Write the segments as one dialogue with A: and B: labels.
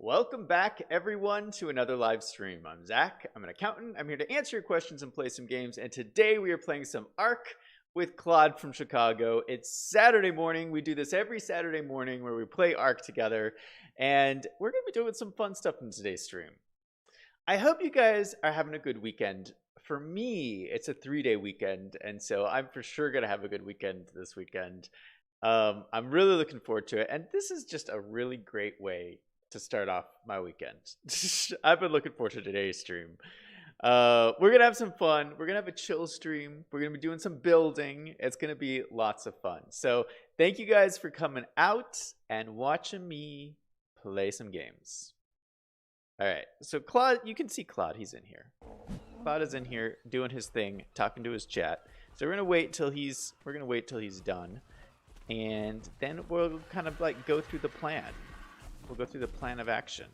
A: Welcome back, everyone, to another live stream. I'm Zach. I'm an accountant. I'm here to answer your questions and play some games. And today we are playing some Ark with Claude from Chicago. It's Saturday morning. We do this every Saturday morning where we play Ark together. And we're going to be doing some fun stuff in today's stream. I hope you guys are having a good weekend. For me, it's a 3-day weekend. And so I'm for sure going to have a good weekend this weekend. I'm really looking forward to it. And this is just a really great way to start off my weekend. I've been looking forward to today's stream. We're gonna have some fun. We're gonna have a chill stream. We're gonna be doing some building. It's gonna be lots of fun. So thank you guys for coming out and watching me play some games. All right, so Claude, you can see Claude. He's in here. Claude is in here doing his thing, talking to his chat. So we're gonna wait till he's done, and then we'll kind of like go through the plan. We'll go through the plan of action.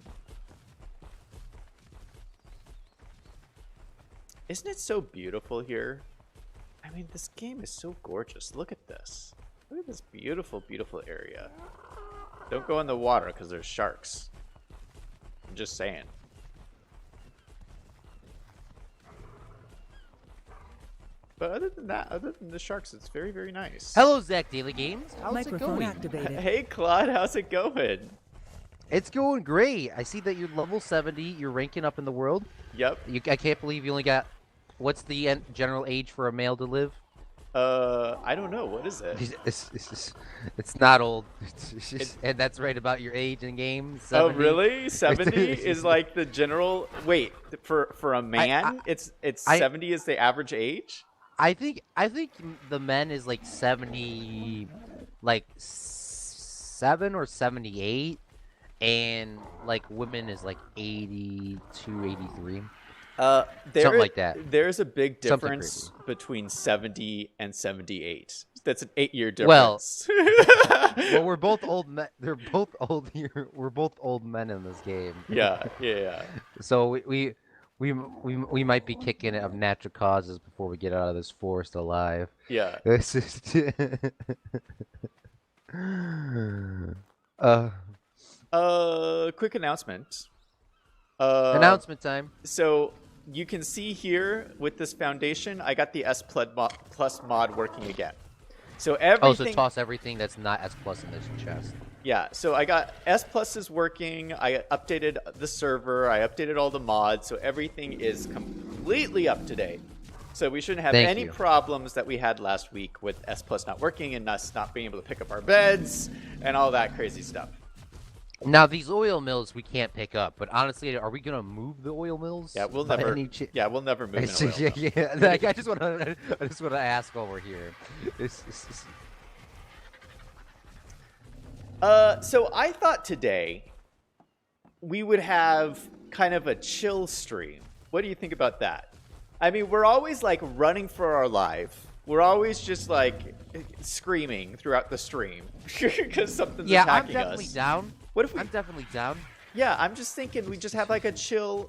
A: Isn't it so beautiful here? I mean, this game is so gorgeous. Look at this. Look at this beautiful, beautiful area. Don't go in the water because there's sharks. I'm just saying. But other than that, other than the sharks, it's very, very nice.
B: Hello, Zach Daily Games. How's
C: Microphone
B: it going?
C: activated.
A: Hey, Claude, how's it going?
B: It's going great. I see that you're level 70. You're ranking up in the world.
A: Yep.
B: I can't believe you only got... What's the general age for a male to live?
A: I don't know. What is it?
B: It's not old. And that's right about your age in game. 70.
A: Oh, really? 70 is like the general... Wait, for a man, it's 70 is the average age?
B: I think the men is like 70, like 7 or 78. And like women is like 82, 83.
A: Something
B: like that.
A: There's a big difference between 70 and 78. That's an 8-year
B: Well,
A: difference.
B: well, we're both old men. They're both old here. We're both old men in this game.
A: Yeah.
B: So we might be kicking it of natural causes before we get out of this forest alive.
A: Yeah.
B: This is
A: quick announcement.
B: Announcement time.
A: So you can see here with this foundation, I got the S plus mod working again. So everything.
B: Oh, so toss everything that's not S plus in this chest.
A: Yeah, so I got S plus is working. I updated the server. I updated all the mods, so everything is completely up to date. So we shouldn't have any problems that we had last week with S plus not working and us not being able to pick up our beds and all that crazy stuff.
B: Now these oil mills we can't pick up, but honestly, are we gonna move the oil mills?
A: Yeah, we'll never. Yeah, we'll never move an oil mill.
B: Yeah. Like, I just want to ask over here.
A: So I thought today we would have kind of a chill stream. What do you think about that? I mean, we're always like running for our life. We're always just like screaming throughout the stream because something's attacking us.
B: I'm definitely down.
A: What if we?
B: I'm definitely down.
A: Yeah, I'm just thinking we just have like a chill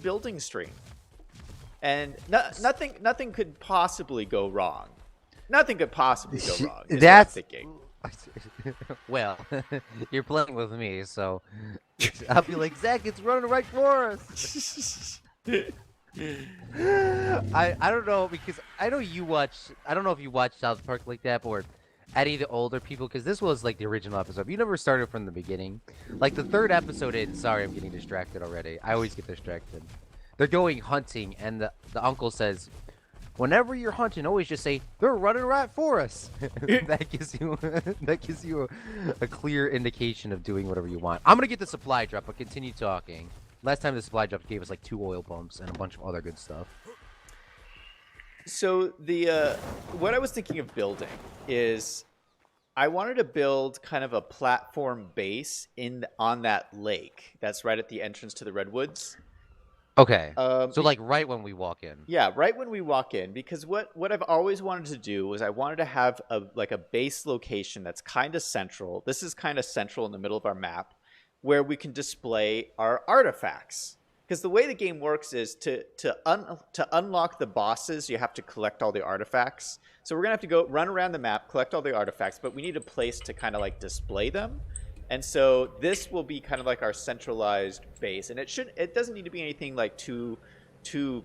A: building stream, and nothing could possibly go wrong. Nothing could possibly go wrong. Is
B: That's
A: what I'm thinking.
B: Well, you're playing with me, so I'll be like, Zach, it's running right for us. I don't know, because I know you watch. I don't know if you watch South Park like that, or any of the older people, because this was like the original episode. You never started from the beginning. Like the third episode in. Sorry, I'm getting distracted already. I always get distracted. They're going hunting, and the uncle says, whenever you're hunting, always just say, they're running right for us. that gives you a clear indication of doing whatever you want. I'm gonna get the supply drop, but continue talking. Last time the supply drop gave us like 2 oil pumps and a bunch of other good stuff.
A: So the what I was thinking of building is I wanted to build kind of a platform base on that lake that's right at the entrance to the Redwoods.
B: Okay. So like right when we walk in.
A: Yeah, right when we walk in, because what I've always wanted to do was I wanted to have a base location that's kind of central. This is kind of central in the middle of our map, where we can display our artifacts. Because the way the game works is to unlock the bosses, you have to collect all the artifacts. So we're gonna have to go run around the map, collect all the artifacts, but we need a place to kind of like display them. And so this will be kind of like our centralized base, and it doesn't need to be anything like too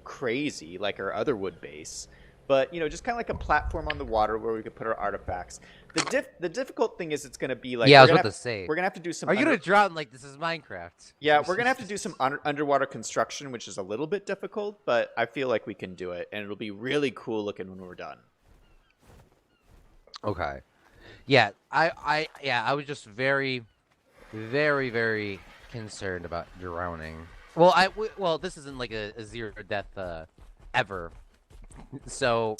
A: crazy like our other wood base, but just kind of like a platform on the water where we could put our artifacts. The difficult thing is it's going to be like
B: Yeah, I was about to say.
A: We're gonna have to do some.
B: Are you gonna drown like this is Minecraft?
A: Yeah, we're gonna have to do some underwater construction, which is a little bit difficult, but I feel like we can do it, and it'll be really cool looking when we're done.
B: Okay. Yeah, I was just very, very, very concerned about drowning. Well, this isn't like a zero death ever. So,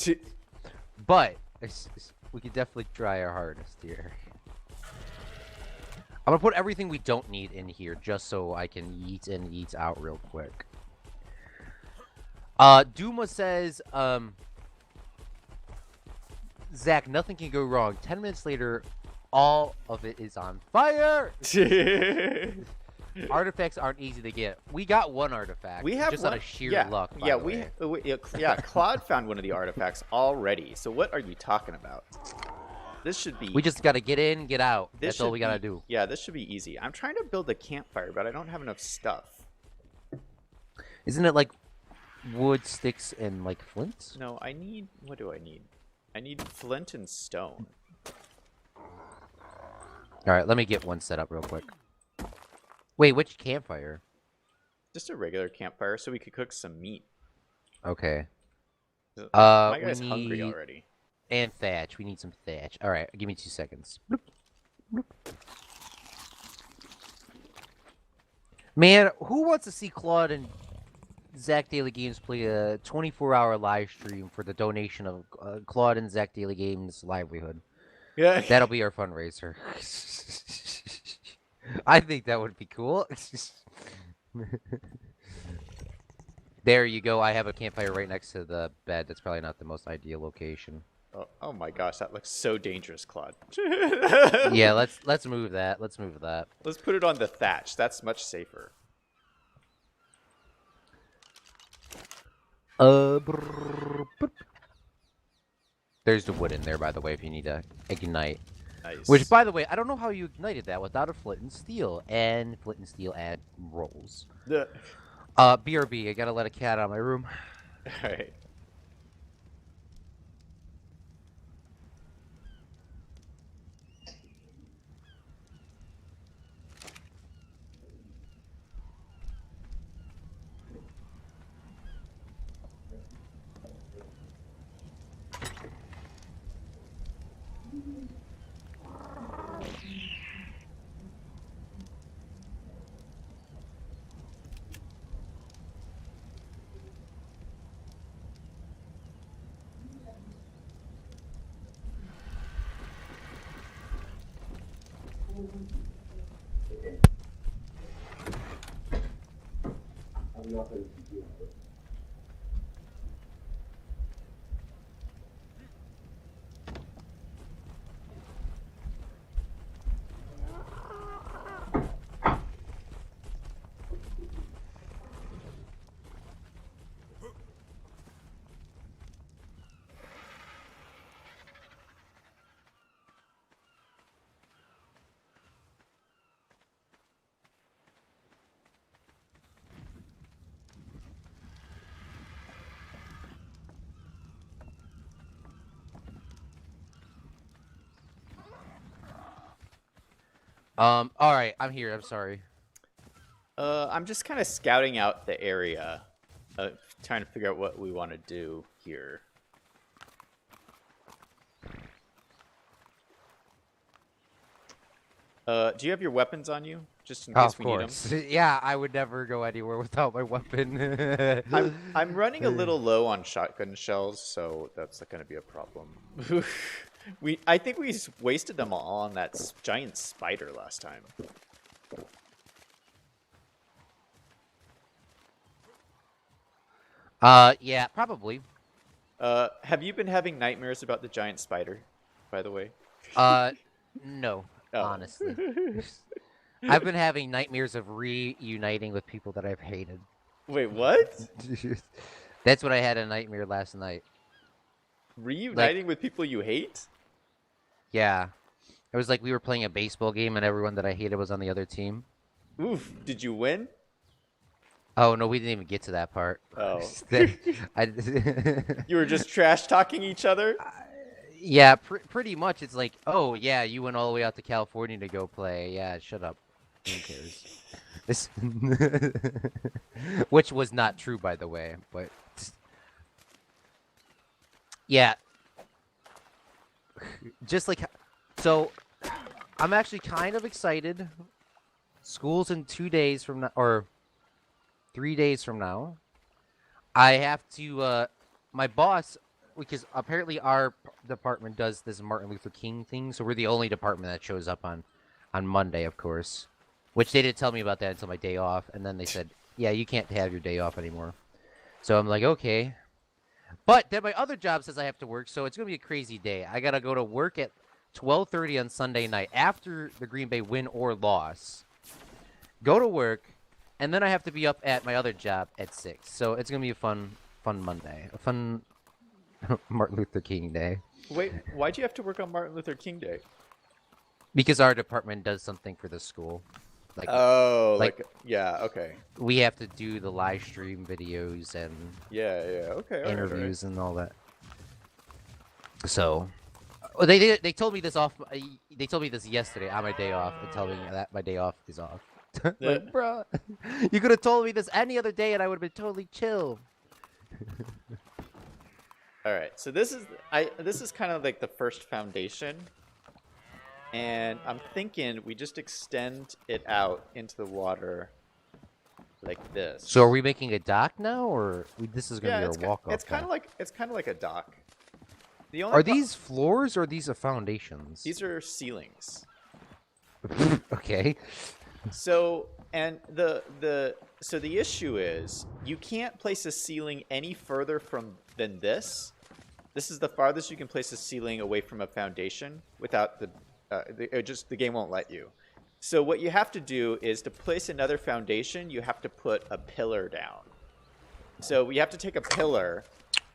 B: but we could definitely try our hardest here. I'm gonna put everything we don't need in here just so I can yeet in, yeet out real quick. Duma says, Zach, nothing can go wrong. 10 minutes later, all of it is on fire. Artifacts aren't easy to get. We got one artifact.
A: We have
B: just
A: one,
B: out of sheer luck.
A: Claude found one of the artifacts already. So what are you talking about? This should be.
B: We just gotta get in, get out. That's all we gotta do.
A: Yeah, this should be easy. I'm trying to build a campfire, but I don't have enough stuff.
B: Isn't it like wood, sticks, and like flints?
A: No, I need. What do I need? I need flint and stone.
B: All right, let me get one set up real quick. Wait, which campfire?
A: Just a regular campfire, so we could cook some meat.
B: Okay.
A: My guy's hungry already.
B: And thatch. We need some thatch. All right, give me 2 seconds. Bloop. Bloop. Man, who wants to see Claude and Zach Daily Games play a 24-hour live stream for the donation of Claude and Zach Daily Games' livelihood?
A: Yeah.
B: That'll be our fundraiser. I think that would be cool. There you go. I have a campfire right next to the bed. That's probably not the most ideal location.
A: Oh my gosh, that looks so dangerous, Claude.
B: Yeah, let's move that. Let's move that.
A: Let's put it on the thatch. That's much safer.
B: There's the wood in there, by the way, if you need to ignite.
A: Nice.
B: Which, by the way, I don't know how you ignited that without a flint and steel. And flint and steel add rolls. BRB, I gotta let a cat out of my room.
A: Alright.
B: All right, I'm here. I'm sorry.
A: I'm just kind of scouting out the area, trying to figure out what we want to do here. Do you have your weapons on you, just in case we need them?
B: Yeah, I would never go anywhere without my weapon.
A: I'm running a little low on shotgun shells, so that's not going to be a problem. I think we wasted them all on that giant spider last time.
B: Yeah, probably.
A: Have you been having nightmares about the giant spider, by the way?
B: No,
A: Oh.
B: honestly. I've been having nightmares of reuniting with people that I've hated.
A: Wait, what?
B: That's what I had a nightmare last night.
A: Reuniting with people you hate?
B: Yeah. It was like we were playing a baseball game and everyone that I hated was on the other team.
A: Oof, did you win?
B: Oh no, we didn't even get to that part.
A: Oh.
B: I,
A: You were just trash talking each other?
B: yeah, pretty much. It's like, oh yeah, you went all the way out to California to go play. Yeah, shut up. Who cares? This, which was not true, by the way. But yeah, just like so, I'm actually kind of excited. School's in 2 days from now, or 3 days from now. I have to, my boss, because apparently our department does this Martin Luther King thing, so we're the only department that shows up on Monday, of course. Which they didn't tell me about that until my day off, and then they said, yeah, you can't have your day off anymore. So I'm like, okay. But then my other job says I have to work, so it's going to be a crazy day. I got to go to work at 12:30 on Sunday night after the Green Bay win or loss. Go to work, and then I have to be up at my other job at 6. So it's going to be a fun Monday. A fun Martin Luther King Day.
A: Wait, why'd you have to work on Martin Luther King Day?
B: Because our department does something for the school. Like,
A: yeah, okay.
B: We have to do the live stream videos and
A: okay,
B: interviews and all that. So, they told me this off. They told me this yesterday on my day off, and telling me that my day off is off. Like, bro, you could have told me this any other day, and I would have been totally chill.
A: All right, so this is kind of like the first foundation. And I'm thinking we just extend it out into the water like this.
B: So are we making a dock now, or this is going to be our walk-off?
A: It's kind of like a dock.
B: Are these floors or are these foundations?
A: These are ceilings.
B: Okay.
A: So the issue is you can't place a ceiling any further than this. This is the farthest you can place a ceiling away from a foundation without the game won't let you. So what you have to do is to place another foundation, you have to put a pillar down. So we have to take a pillar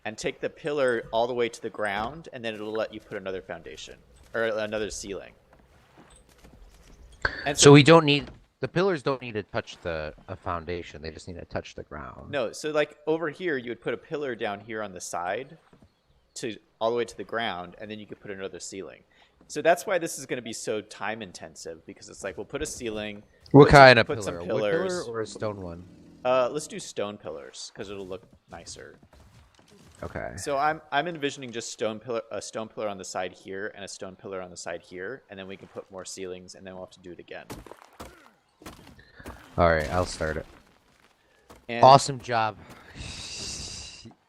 A: and take the pillar all the way to the ground, and then it'll let you put another foundation or another ceiling. And
B: so we don't need the pillars. Don't need to touch a foundation. They just need to touch the ground.
A: No, so like over here, you would put a pillar down here on the side to all the way to the ground, and then you could put another ceiling. So that's why this is going to be so time intensive, because it's like we'll put a ceiling.
B: What kind of
A: put
B: pillar?
A: Some
B: A wood
A: pillars.
B: pillar or a stone one?
A: Let's do stone pillars because it'll look nicer.
B: Okay.
A: So I'm envisioning just a stone pillar on the side here and a stone pillar on the side here, and then we can put more ceilings, and then we'll have to do it again.
B: All right, I'll start it.
A: And
B: awesome job.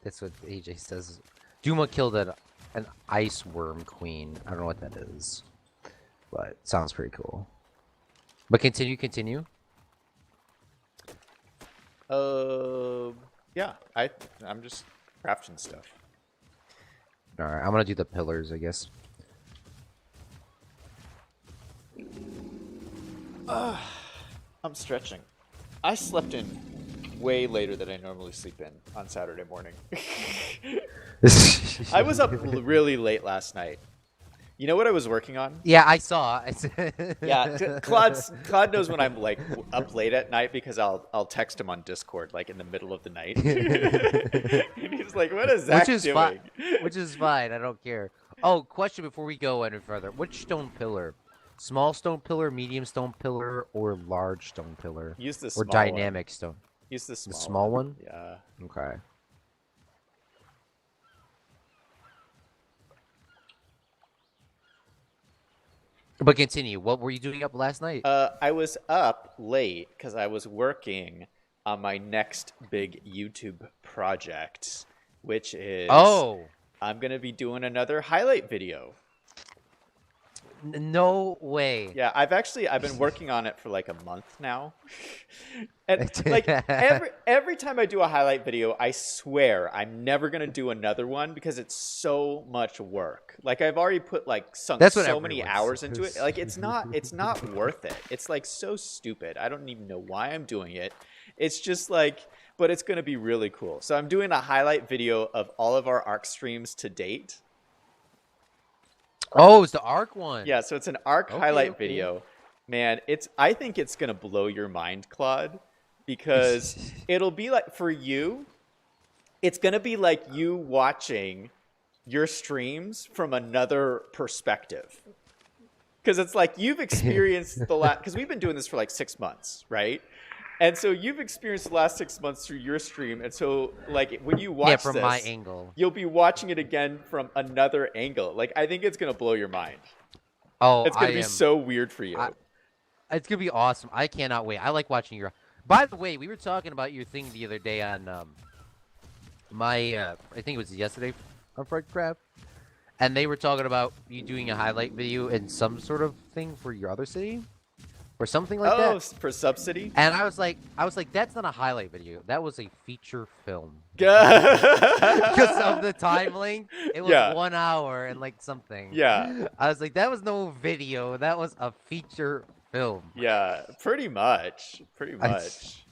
B: That's what AJ says. Duma killed an ice worm queen. I don't know what that is, but it sounds pretty cool. But continue.
A: Yeah, I'm just crafting stuff.
B: All right, I'm gonna do the pillars, I guess.
A: I'm stretching. I slept in way later than I normally sleep in on Saturday morning. I was up really late last night. You know what I was working on?
B: Yeah, I saw.
A: Yeah, Claude knows when I'm like up late at night because I'll text him on Discord like in the middle of the night. And he's like, "What is Zach doing?"
B: Which is fine. I don't care. Oh, question before we go any further: which stone pillar? Small stone pillar, medium stone pillar, or large stone pillar?
A: Use the small
B: or dynamic stone.
A: Use the small.
B: The small one?
A: Yeah.
B: Okay. But continue. What were you doing up last night?
A: I was up late because I was working on my next big YouTube project, which is I'm gonna be doing another highlight video.
B: No way.
A: Yeah, I've been working on it for like a month now. And like every time I do a highlight video, I swear I'm never gonna do another one because it's so much work. Like I've already sunk so many hours into it. Like it's not worth it. It's like so stupid. I don't even know why I'm doing it. It's just like, but it's gonna be really cool. So I'm doing a highlight video of all of our ARC streams to date.
B: Oh, it's the Arc one.
A: Yeah, so it's an Arc
B: Okay,
A: highlight
B: okay.
A: video. Man, I think it's gonna blow your mind, Claude, because it'll be like, for you, it's gonna be like you watching your streams from another perspective. Because it's like you've experienced the last, because we've been doing this for like 6 months, right? And so you've experienced the last 6 months through your stream, and so like when you watch
B: from
A: this,
B: my angle,
A: you'll be watching it again from another angle. Like, I think it's gonna blow your mind.
B: Oh,
A: It's gonna be so weird for you.
B: It's gonna be awesome. I cannot wait. I like watching your. By the way, we were talking about your thing the other day on my I think it was yesterday on Fredcraft, and they were talking about you doing a highlight video in some sort of thing for your other city, or something like that.
A: Oh, for subsidy?
B: And I was like, that's not a highlight video. That was a feature film.
A: Because
B: Because of the time length, it was
A: Yeah.
B: 1 hour and like something.
A: Yeah.
B: I was like, that was no video. That was a feature film.
A: Yeah, pretty much. Pretty much.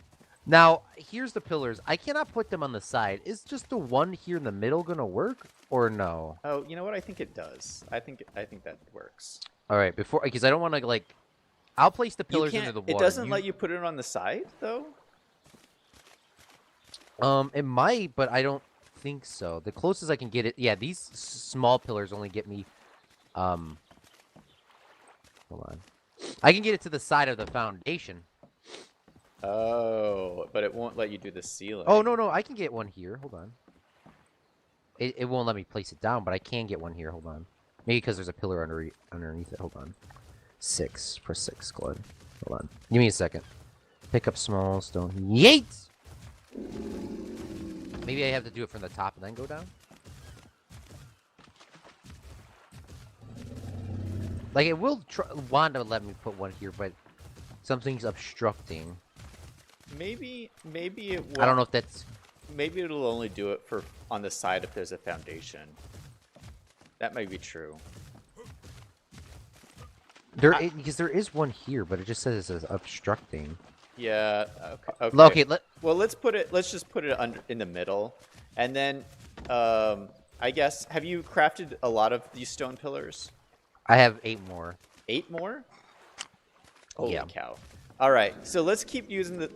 B: Now, here's the pillars. I cannot put them on the side. Is just the one here in the middle gonna work, or no?
A: Oh, you know what? I think it does. I think that works.
B: All right, because I don't want to like. I'll place the
A: You
B: pillars
A: can't,
B: into the water.
A: it doesn't let you put it on the side, though?
B: It might, but I don't think so. The closest I can get it, yeah, these small pillars only get me. Hold on. I can get it to the side of the foundation.
A: Oh, but it won't let you do the ceiling.
B: Oh no, I can get one here. Hold on. It won't let me place it down, but I can get one here. Hold on. Maybe because there's a pillar underneath it. Hold on. 6 for 6, Claude. Hold on. Give me a second. Pick up small stone. Yeet! Maybe I have to do it from the top and then go down? Like, it will want to let me put one here, but something's obstructing.
A: Maybe it won't.
B: I don't know if that's...
A: Maybe it'll only do it for on the side if there's a foundation. That might be true.
B: Because there is one here, but it just says it's obstructing.
A: Yeah. Okay.
B: Okay.
A: Well, let's just put it in the middle, and then I guess, have you crafted a lot of these stone pillars?
B: I have 8 more.
A: 8 more? Holy
B: Yeah.
A: cow! All right, so let's keep using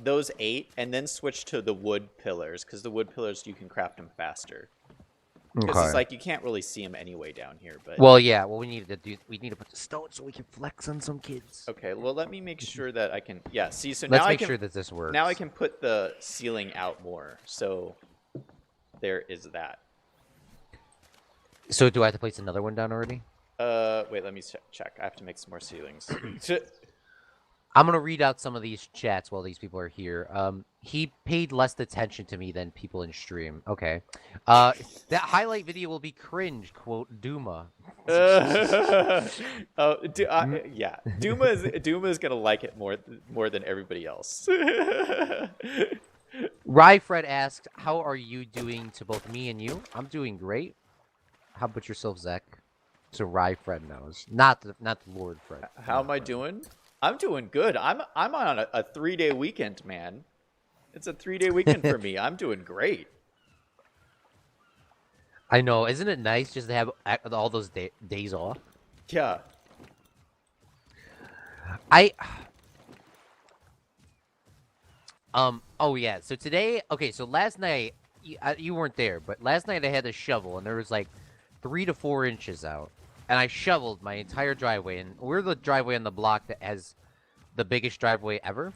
A: those 8, and then switch to the wood pillars, because the wood pillars you can craft them faster. Because it's like you can't really see them anyway down here, but
B: Well, yeah. Well, we need to put the stone so we can flex on some kids.
A: okay. Well, let me make sure that I can. Yeah. See, so
B: Let's
A: now
B: make
A: I can
B: sure that this works.
A: now I can put the ceiling out more. So there is that.
B: So do I have to place another one down already?
A: Wait. Let me check. I have to make some more ceilings.
B: I'm gonna read out some of these chats while these people are here. He paid less attention to me than people in stream. Okay. That highlight video will be cringe. Quote Duma.
A: Yeah. Duma is gonna like it more than everybody else.
B: Ryfred asked, "How are you doing?" To both me and you. I'm doing great. How about yourself, Zach? So Ryfred knows, not the Lord Fred.
A: How am I doing? I'm doing good. I'm on a 3-day weekend, man. It's a 3-day weekend for me. I'm doing great.
B: I know. Isn't it nice just to have all those days off?
A: Yeah.
B: Oh yeah. So today, okay. So last night, you weren't there, but last night I had a shovel and there was like 3 to 4 inches out, and I shoveled my entire driveway. And we're the driveway on the block that has the biggest driveway ever.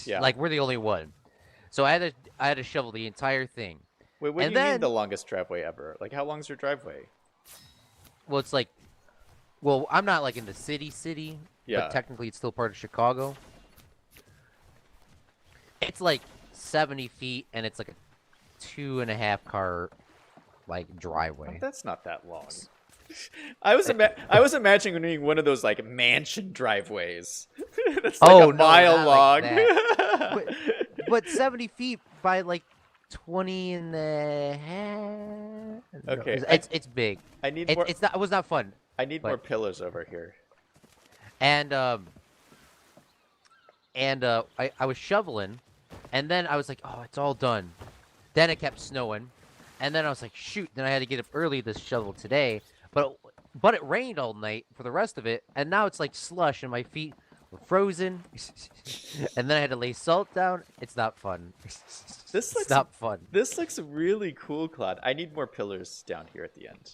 A: Yeah.
B: Like we're the only one. So I had to shovel the entire thing.
A: Wait, what do you mean the longest driveway ever? Like, how long's your driveway?
B: Well, it's like, well, I'm not like in the city,
A: Yeah.
B: but technically it's still part of Chicago. It's like 70 feet, and it's like a 2.5 car like driveway.
A: That's not that long. I was imagining one of those like mansion driveways. That's like a mile long.
B: Like but 70 feet by like 20 and a half.
A: Okay,
B: No, it's big.
A: I need more.
B: It was not fun.
A: I need more pillars over here.
B: And I was shoveling, and then I was like, oh, it's all done. Then it kept snowing, and then I was like, shoot. Then I had to get up early to shovel today. But but it rained all night for the rest of it, and now it's like slush, and my feet were frozen. And then I had to lay salt down. It's not fun. It's not fun.
A: This looks really cool, Claude. I need more pillars down here at the end.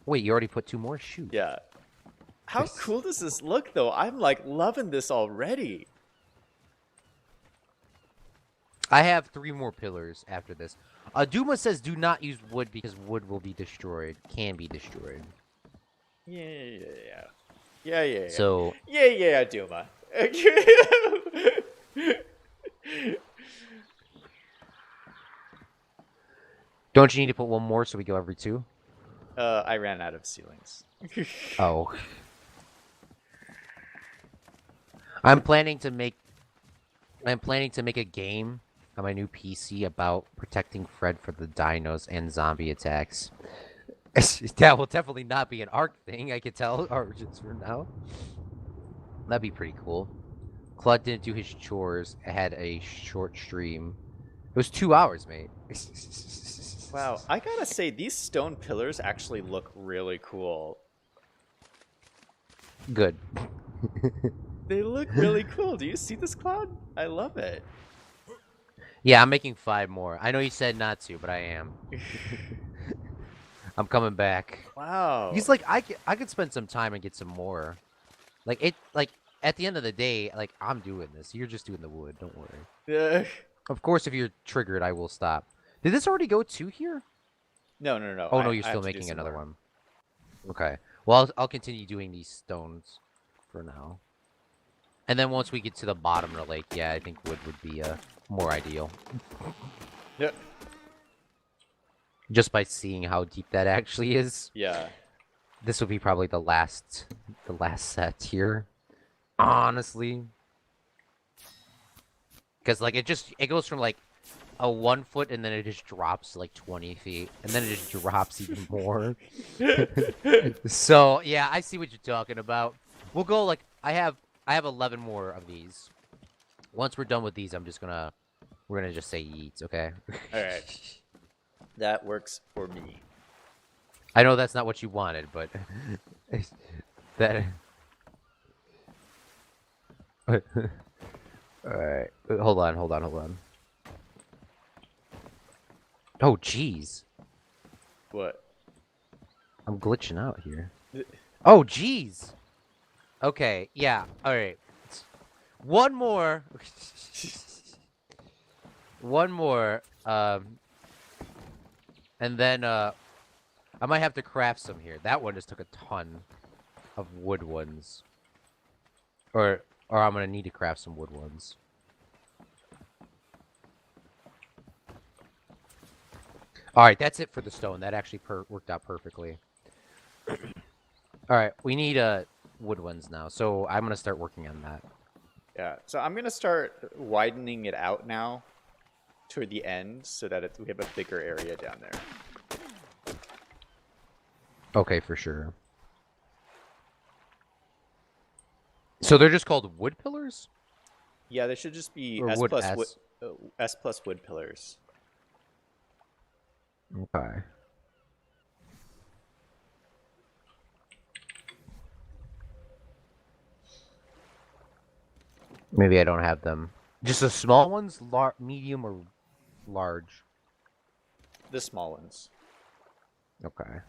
B: Wait, you already put 2 more? Shoot.
A: Yeah. How cool does this look, though? I'm like loving this already.
B: I have 3 more pillars after this. Duma says do not use wood because wood will be destroyed. Can be destroyed.
A: Yeah.
B: So
A: Yeah, Duma.
B: don't you need to put 1 more so we go every 2?
A: I ran out of ceilings.
B: Oh. I'm planning to make a game on my new PC about protecting Fred for the dinos and zombie attacks. That will definitely not be an ARC thing, I could tell, or just for now. That'd be pretty cool. Claude didn't do his chores. I had a short stream. It was 2 hours, mate.
A: Wow, I gotta say, these stone pillars actually look really cool.
B: Good.
A: They look really cool. Do you see this, Claude? I love it.
B: Yeah, I'm making 5 more. I know you said not to, but I am. I'm coming back.
A: Wow.
B: He's like, I could spend some time and get some more. Like, at the end of the day, like, I'm doing this. You're just doing the wood. Don't worry.
A: Yeah.
B: Of course, if you're triggered, I will stop. Did this already go 2 here?
A: No.
B: Oh, no, you're still making another one. Okay. Well, I'll continue doing these stones for now. And then once we get to the bottom of the lake, yeah, I think wood would be more ideal.
A: Yep.
B: Just by seeing how deep that actually is.
A: Yeah.
B: This will be probably the last set here. Honestly. Because, like, it goes from, like, a 1 foot, and then it just drops to, like, 20 feet. And then it just drops even more. So, yeah, I see what you're talking about. We'll go, like, I have 11 more of these. Once we're done with these, we're gonna just say yeets, okay?
A: Alright. That works for me.
B: I know that's not what you wanted, but that. Alright. Hold on. Oh, jeez.
A: What?
B: I'm glitching out here. Oh, jeez. Okay, yeah, alright. 1 more. 1 more. And then, I might have to craft some here. That one just took a ton of wood ones. Or I'm gonna need to craft some wood ones. Alright, that's it for the stone. That actually worked out perfectly. Alright, we need wood ones now. So I'm gonna start working on that.
A: Yeah, so I'm gonna start widening it out now toward the end so that we have a bigger area down there.
B: Okay, for sure. So they're just called wood pillars?
A: Yeah, there should just be
B: Or
A: S
B: wood
A: plus
B: S.
A: S plus wood pillars.
B: Okay. Maybe I don't have them. Just the small ones, medium, or large?
A: The small ones.
B: Okay.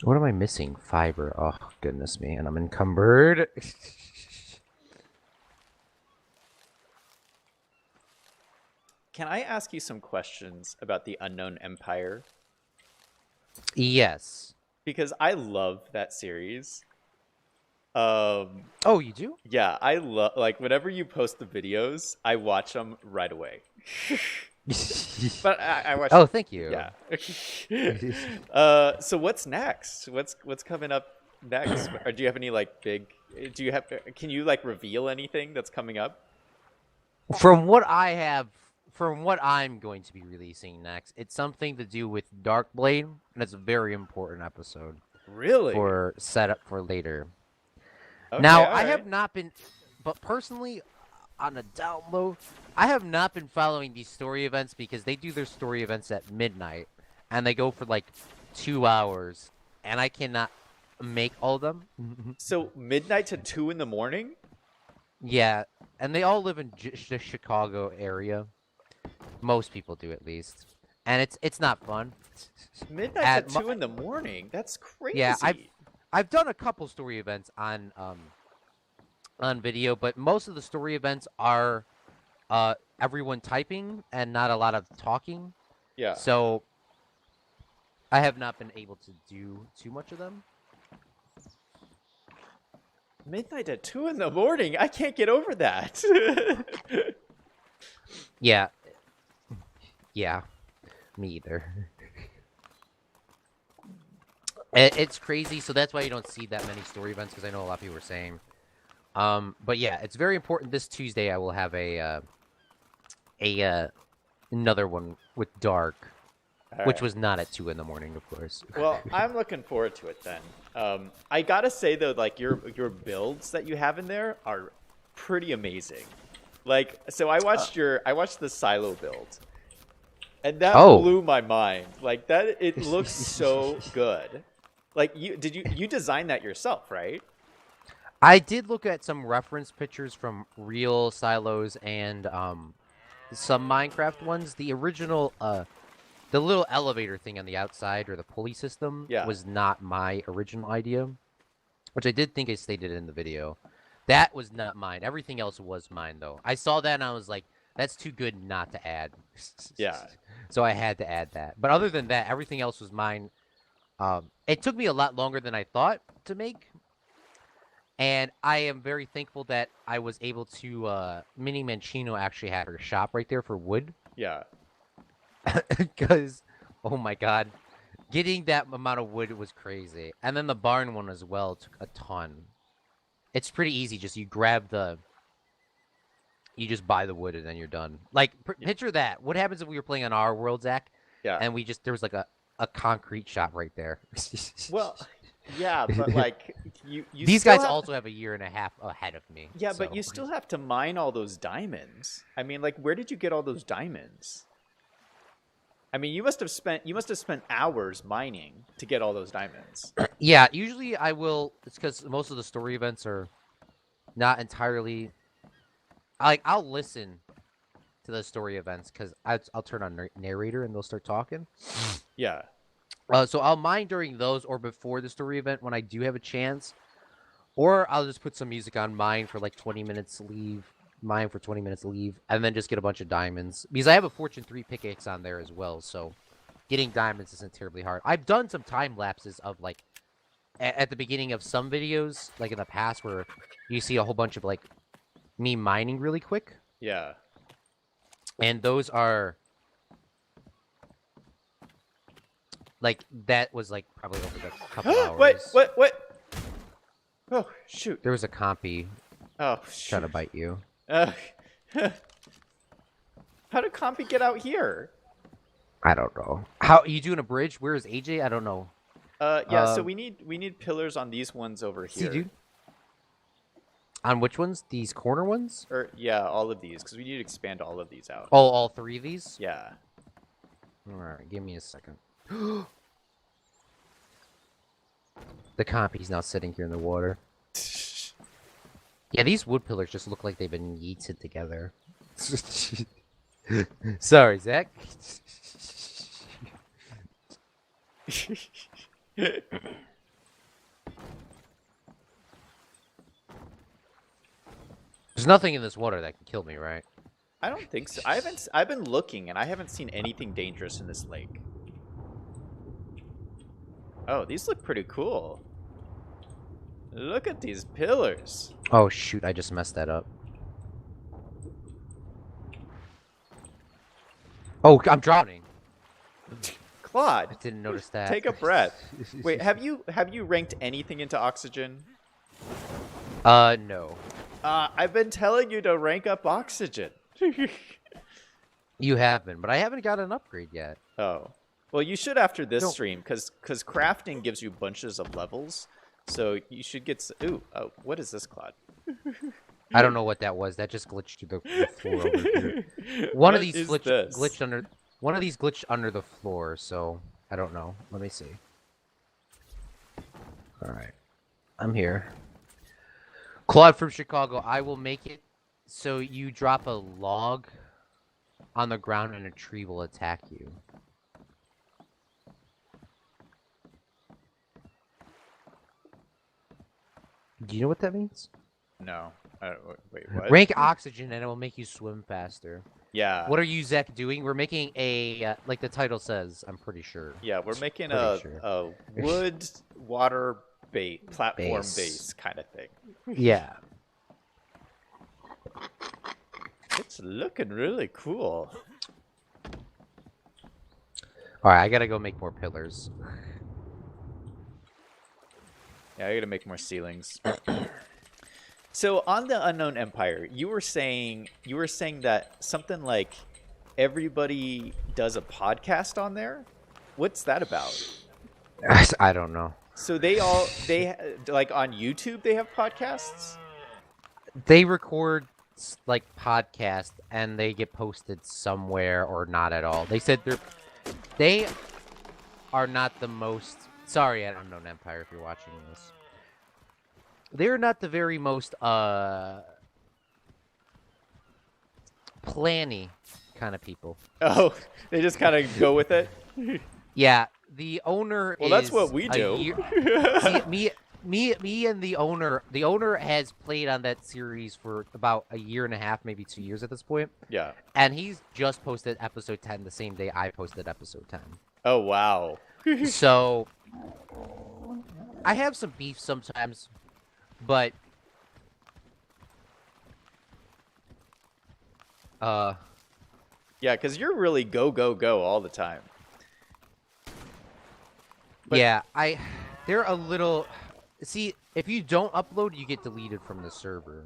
B: What am I missing? Fiber. Oh, goodness me. And I'm encumbered.
A: Can I ask you some questions about the Unknown Empire?
B: Yes.
A: Because I love that series.
B: Oh, you do?
A: Yeah, I love, like, whenever you post the videos, I watch them right away. But I watch.
B: Oh, thank you.
A: Yeah. So what's next? What's coming up next? Or do you have any like big? Do you have? Can you like reveal anything that's coming up?
B: From what I'm going to be releasing next, it's something to do with Darkblade, and it's a very important episode.
A: Really?
B: For setup for later.
A: Okay,
B: now,
A: all
B: I
A: right.
B: have not been, but personally, on a down low, I have not been following these story events because they do their story events at midnight, and they go for like 2 hours, and I cannot make all of them.
A: So midnight to 2 in the morning?
B: Yeah, and they all live in the Chicago area. Most people do, at least, and it's not fun.
A: Midnight to 2 in the morning? That's crazy.
B: Yeah, I've done a couple story events on video, but most of the story events are everyone typing and not a lot of talking.
A: Yeah.
B: So I have not been able to do too much of them.
A: Midnight at 2 in the morning? I can't get over that.
B: Yeah. Yeah. Me either. It's crazy, so that's why you don't see that many story events, because I know a lot of people are saying. But yeah, it's very important. This Tuesday I will have another one with Dark, which was not at 2 in the morning, of course.
A: Well, I'm looking forward to it then. I gotta say though, like your builds that you have in there are pretty amazing. Like, so I watched the silo build, and that blew my mind. Like that, it looks so good. Like you designed that yourself, right?
B: I did look at some reference pictures from real silos and some Minecraft ones. The original, the little elevator thing on the outside, or the pulley system, was not my original idea, which I did think I stated in the video. That was not mine. Everything else was mine, though. I saw that and I was like, that's too good not to add.
A: Yeah.
B: So I had to add that. But other than that, everything else was mine. It took me a lot longer than I thought to make. And I am very thankful that I was able to, Mini Mancino actually had her shop right there for wood.
A: Yeah.
B: Because, oh my god, getting that amount of wood was crazy. And then the barn one as well took a ton. It's pretty easy. Just you just buy the wood and then you're done. Like, picture that. What happens if we were playing on our world, Zach?
A: Yeah.
B: And there was like a concrete shop right there.
A: Well, yeah, but like you
B: these guys also have a year and a half ahead of me.
A: Yeah, but you still have to mine all those diamonds. I mean, like, where did you get all those diamonds? I mean, you must have spent hours mining to get all those diamonds.
B: Yeah, usually I will. It's because most of the story events are not entirely. I'll listen to the story events because I'll turn on narrator and they'll start talking.
A: Yeah.
B: So I'll mine during those or before the story event when I do have a chance, or I'll just put some music on mine for like 20 minutes, leave. Mine for 20 minutes, leave, and then just get a bunch of diamonds. Because I have a Fortune 3 pickaxe on there as well, so getting diamonds isn't terribly hard. I've done some time lapses of, like, at the beginning of some videos, like in the past, where you see a whole bunch of, like, me mining really quick.
A: Yeah.
B: And those are... Like, that was, like, probably over the couple hours.
A: What? Oh, shoot.
B: There was a compy trying to bite you.
A: How did Compy get out here?
B: I don't know. How you doing a bridge? Where is AJ? I don't know.
A: Yeah. So we need pillars on these ones over here.
B: See, dude. On which ones? These corner ones?
A: Or yeah, all of these, because we need to expand all of these out.
B: Oh, all 3 of these?
A: Yeah.
B: All right, give me a second. The compy's now sitting here in the water. Yeah, these wood pillars just look like they've been yeeted together. Sorry, Zach. There's nothing in this water that can kill me, right?
A: I don't think so. I've been looking and I haven't seen anything dangerous in this lake. Oh, these look pretty cool. Look at these pillars.
B: Oh, shoot. I just messed that up. Oh, I'm drowning.
A: Claude.
B: I didn't notice that.
A: Take a breath. Wait, have you ranked anything into oxygen?
B: No.
A: I've been telling you to rank up oxygen.
B: You have been, but I haven't got an upgrade yet.
A: Oh. Well, you should after this stream, because crafting gives you bunches of levels. So you should get... Ooh, what is this, Claude?
B: I don't know what that was. That just glitched through the floor over here.
A: What
B: One of these
A: is this?
B: glitched under. One of these glitched under the floor, so I don't know. Let me see. All right, I'm here. Claude from Chicago. I will make it so you drop a log on the ground and a tree will attack you. Do you know what that means?
A: No. Wait, what?
B: Rank oxygen and it will make you swim faster.
A: Yeah.
B: What are you, Zach, doing? We're making a, like the title says, I'm pretty sure.
A: Yeah, we're making a wood water platform base kind of thing.
B: Yeah.
A: It's looking really cool.
B: Alright, I gotta go make more pillars.
A: Yeah, I gotta make more ceilings. So on the Unknown Empire, you were saying that something like everybody does a podcast on there. What's that about?
B: I don't know.
A: So they like on YouTube they have podcasts?
B: They record like podcasts and they get posted somewhere or not at all. They said they are not the most. Sorry, Unknown Empire, if you're watching this. They're not the very most planny kind of people.
A: Oh, they just kind of go with it.
B: Yeah, the owner.
A: Well, that's what we do.
B: See, me and the owner. The owner has played on that series for about a year and a half, maybe 2 years at this point.
A: Yeah.
B: And he's just posted episode 10 the same day I posted episode 10.
A: Oh wow.
B: So I have some beef sometimes, but yeah,
A: because you're really go all the time. But
B: yeah, they're a little. See, if you don't upload, you get deleted from the server.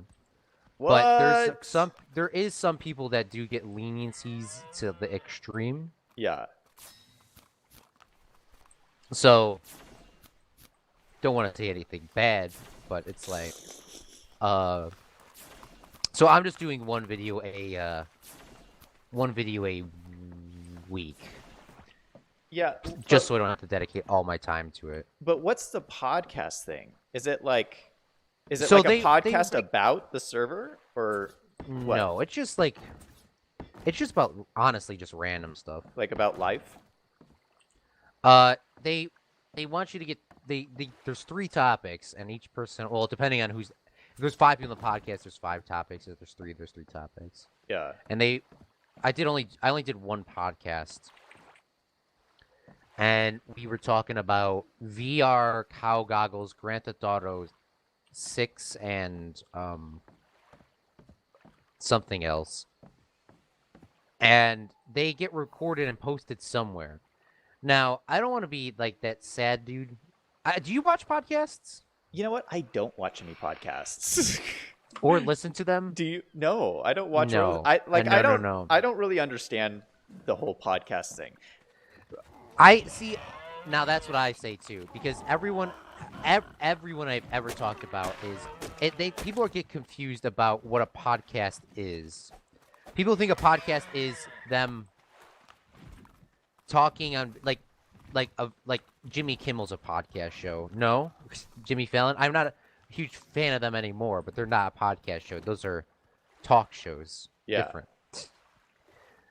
A: What?
B: But there is some people that do get leniencies to the extreme.
A: Yeah.
B: So, don't want to say anything bad, but it's like, so I'm just doing one video a week.
A: Yeah.
B: Just so I don't have to dedicate all my time to it.
A: But what's the podcast thing? Is it like a podcast about the server or what?
B: No, it's just about honestly just random stuff.
A: Like about life?
B: They want you to get there's 3 topics and each person, well, depending on if there's 5 people in the podcast, there's 5 topics. If there's 3 topics.
A: Yeah.
B: And I only did one podcast. And we were talking about VR cow goggles, Grand Theft Auto 6 and something else. And they get recorded and posted somewhere. Now, I don't want to be like that sad dude. Do you watch podcasts?
A: You know what? I don't watch any podcasts.
B: Or listen to them?
A: Do you? No, I don't watch.
B: No.
A: I don't.
B: No.
A: I don't really understand the whole podcast thing.
B: I see. Now that's what I say too, because everyone I've ever talked about is people get confused about what a podcast is. People think a podcast is them talking on like Jimmy Kimmel's a podcast show. No, Jimmy Fallon. I'm not a huge fan of them anymore, but they're not a podcast show. Those are talk shows.
A: Yeah.
B: Different.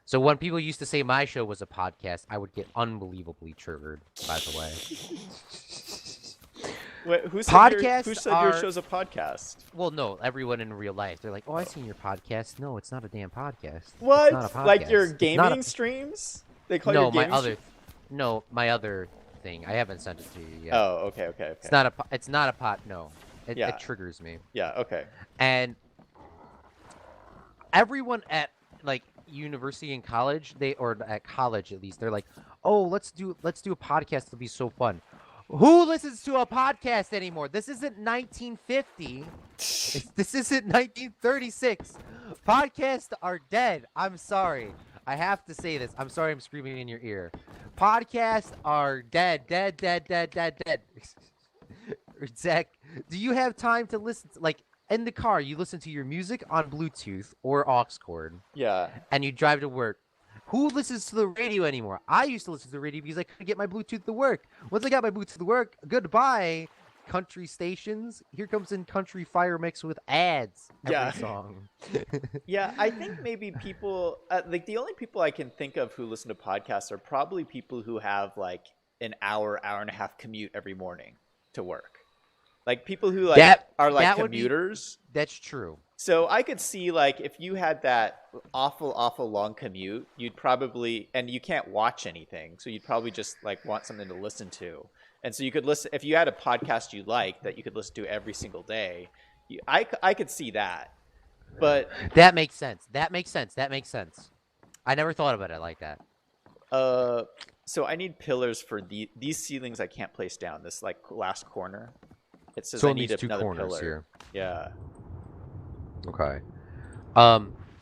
B: So when people used to say my show was a podcast, I would get unbelievably triggered, by the way.
A: Wait, who said your show's a podcast?
B: Well, no, everyone in real life. They're like, oh, I've seen your podcast. No, it's not a damn podcast.
A: What?
B: It's not a podcast.
A: Like your gaming streams? They call your gaming
B: my other thing. I haven't sent it to you yet.
A: Oh, okay.
B: It's not a pot. No, it triggers me.
A: Yeah. Okay.
B: And everyone at like university and college, or at college at least, they're like, oh, let's do a podcast. It'll be so fun. Who listens to a podcast anymore? This isn't 1950. This isn't 1936. Podcasts are dead. I'm sorry. I have to say this. I'm sorry I'm screaming in your ear. Podcasts are dead. Dead. Zach, do you have time to listen? in the car, you listen to your music on Bluetooth or aux cord,
A: Yeah.
B: and you drive to work. Who listens to the radio anymore? I used to listen to the radio because I couldn't get my Bluetooth to work. Once I got my Bluetooth to work, goodbye, country stations. Here comes in country fire mix with ads
A: Yeah.
B: every song.
A: Yeah, I think maybe people like the only people I can think of who listen to podcasts are probably people who have like an hour and a half commute every morning to work. Like people who like are like commuters.
B: That's true.
A: So I could see like if you had that awful long commute, you'd probably, and you can't watch anything, so you'd probably just like want something to listen to. And so you could listen if you had a podcast you like that you could listen to every single day. I could see that. But
B: that makes sense. That makes sense. That makes sense. I never thought about it like that.
A: So I need pillars for these ceilings. I can't place down this like last corner. It says
B: so
A: I need another
B: corners
A: pillar.
B: Here.
A: Yeah.
B: Okay.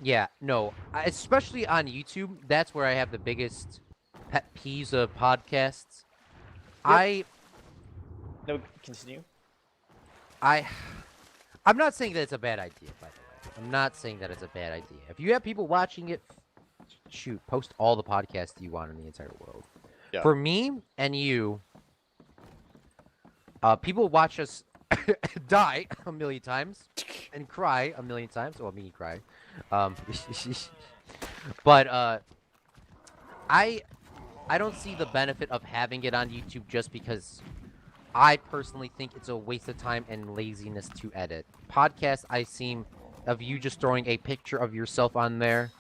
B: Yeah. No. Especially on YouTube, that's where I have the biggest pet peeves of podcasts. Yep.
A: No, continue.
B: I'm not saying that it's a bad idea, by the way. I'm not saying that it's a bad idea. If you have people watching it, shoot, post all the podcasts you want in the entire world. Yeah. For me and you, people watch us die a million times and cry a million times. Well, me cry. But I don't see the benefit of having it on YouTube just because I personally think it's a waste of time and laziness to edit. Podcasts, I seem of you just throwing a picture of yourself on there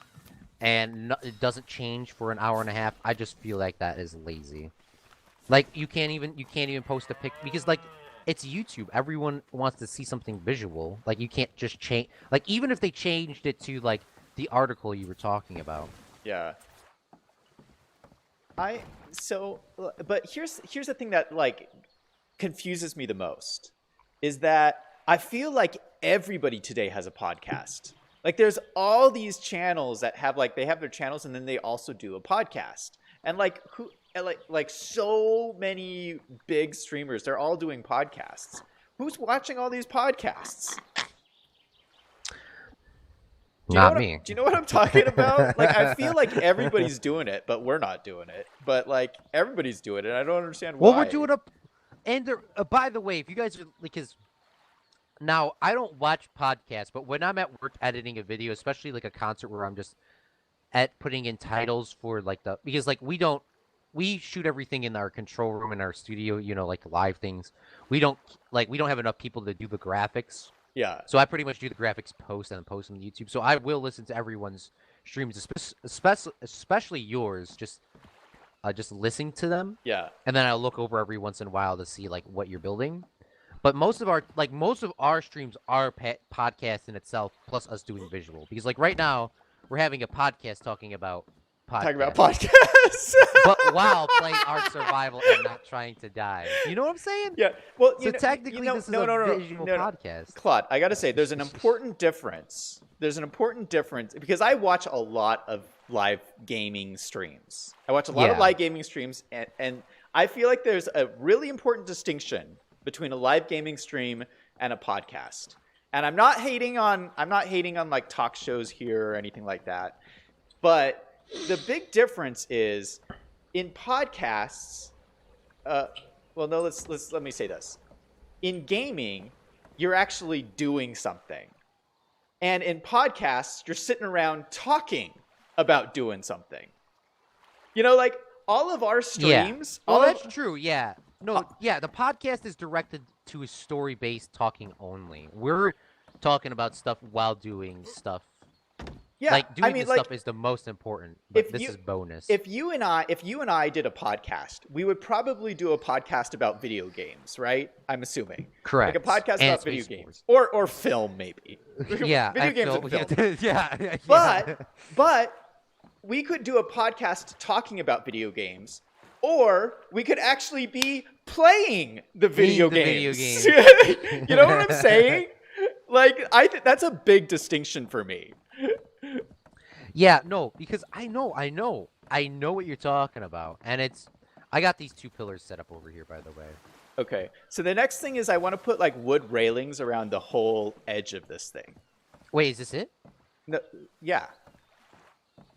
B: and it doesn't change for an hour and a half. I just feel like that is lazy. Like you can't even post a pic because like it's YouTube. Everyone wants to see something visual. Like you can't just change. Like even if they changed it to like the article you were talking about.
A: Yeah. But here's the thing that like confuses me the most is that I feel like everybody today has a podcast. Like there's all these channels that have like they have their channels and then they also do a podcast. And like who like so many big streamers, they're all doing podcasts. Who's watching all these podcasts?
B: Not me.
A: Do you know what I'm talking about? Like I feel like everybody's doing it, but we're not doing it. But like everybody's doing it. I don't understand why.
B: Well, we're doing up. And by the way, if you guys are because now I don't watch podcasts, but when I'm at work editing a video, especially like a concert where I'm just at putting in titles for like because like we shoot everything in our control room in our studio, you know, like live things. We don't have enough people to do the graphics.
A: Yeah.
B: So I pretty much do the graphics post and then post them to YouTube. So I will listen to everyone's streams, especially yours, just listening to them.
A: Yeah.
B: And then I'll look over every once in a while to see like what you're building. But most of our streams are podcast in itself, plus us doing visual. Because like right now, we're having a podcast talking about
A: podcasts.
B: But while playing Ark Survival and not trying to die. You know what I'm saying?
A: Yeah. Well,
B: technically, this is a visual podcast.
A: Claude, I got to say, there's an important difference. There's an important difference because I watch a lot of live gaming streams. I watch a lot of live gaming streams, and I feel like there's a really important distinction between a live gaming stream and a podcast. And I'm not hating on like talk shows here or anything like that. But the big difference is in podcasts, let me say this. In gaming, you're actually doing something. And in podcasts, you're sitting around talking about doing something. You know, like all of our streams.
B: Yeah. Well, that's true. Yeah. No, the podcast is directed to a story-based talking only. We're talking about stuff while doing stuff. Yeah, like doing stuff is the most important, but this is bonus.
A: If you and I did a podcast, we would probably do a podcast about video games, right? I'm assuming.
B: Correct.
A: Like a podcast about video games or film, maybe.
B: Yeah,
A: video games and film.
B: Yeah.
A: But we could do a podcast talking about video games, or we could actually be playing the video games. You know what I'm saying? Like that's a big distinction for me.
B: Yeah, no, because I know what you're talking about, and I got these two pillars set up over here, by the way.
A: Okay. So the next thing is I want to put like wood railings around the whole edge of this thing.
B: Wait, is this it?
A: No, yeah.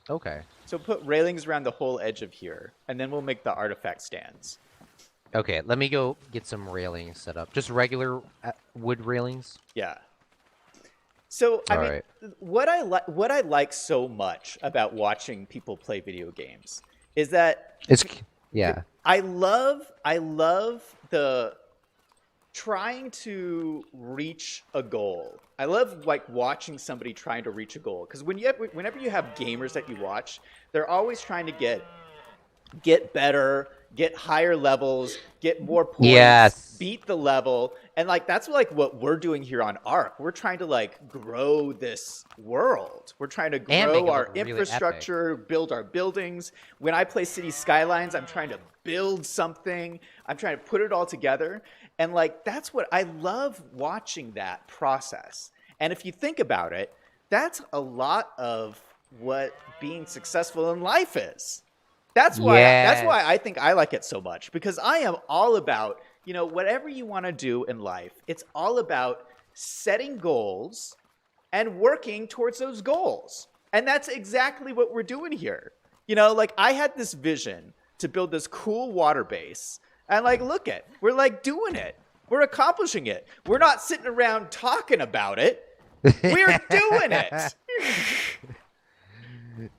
B: Okay.
A: So put railings around the whole edge of here, and then we'll make the artifact stands.
B: Okay, let me go get some railings set up. Just regular wood railings?
A: Yeah. So I mean,
B: Alright.
A: what I like so much about watching people play video games is that
B: Yeah.
A: I love the trying to reach a goal. I love like watching somebody trying to reach a goal, because whenever you have gamers that you watch, they're always trying to get better, get higher levels, get more points,
B: Yes.
A: beat the level. And like that's like what we're doing here on Ark. We're trying to like grow this world. We're trying to grow our infrastructure, build our buildings. When I play City Skylines, I'm trying to build something. I'm trying to put it all together. And like that's what I love, watching that process. And if you think about it, that's a lot of what being successful in life is. That's why I think I like it so much, because I am all about, whatever you want to do in life, it's all about setting goals and working towards those goals. And that's exactly what we're doing here. Like I had this vision to build this cool water base, and like we're like doing it. We're accomplishing it. We're not sitting around talking about it. We're doing it.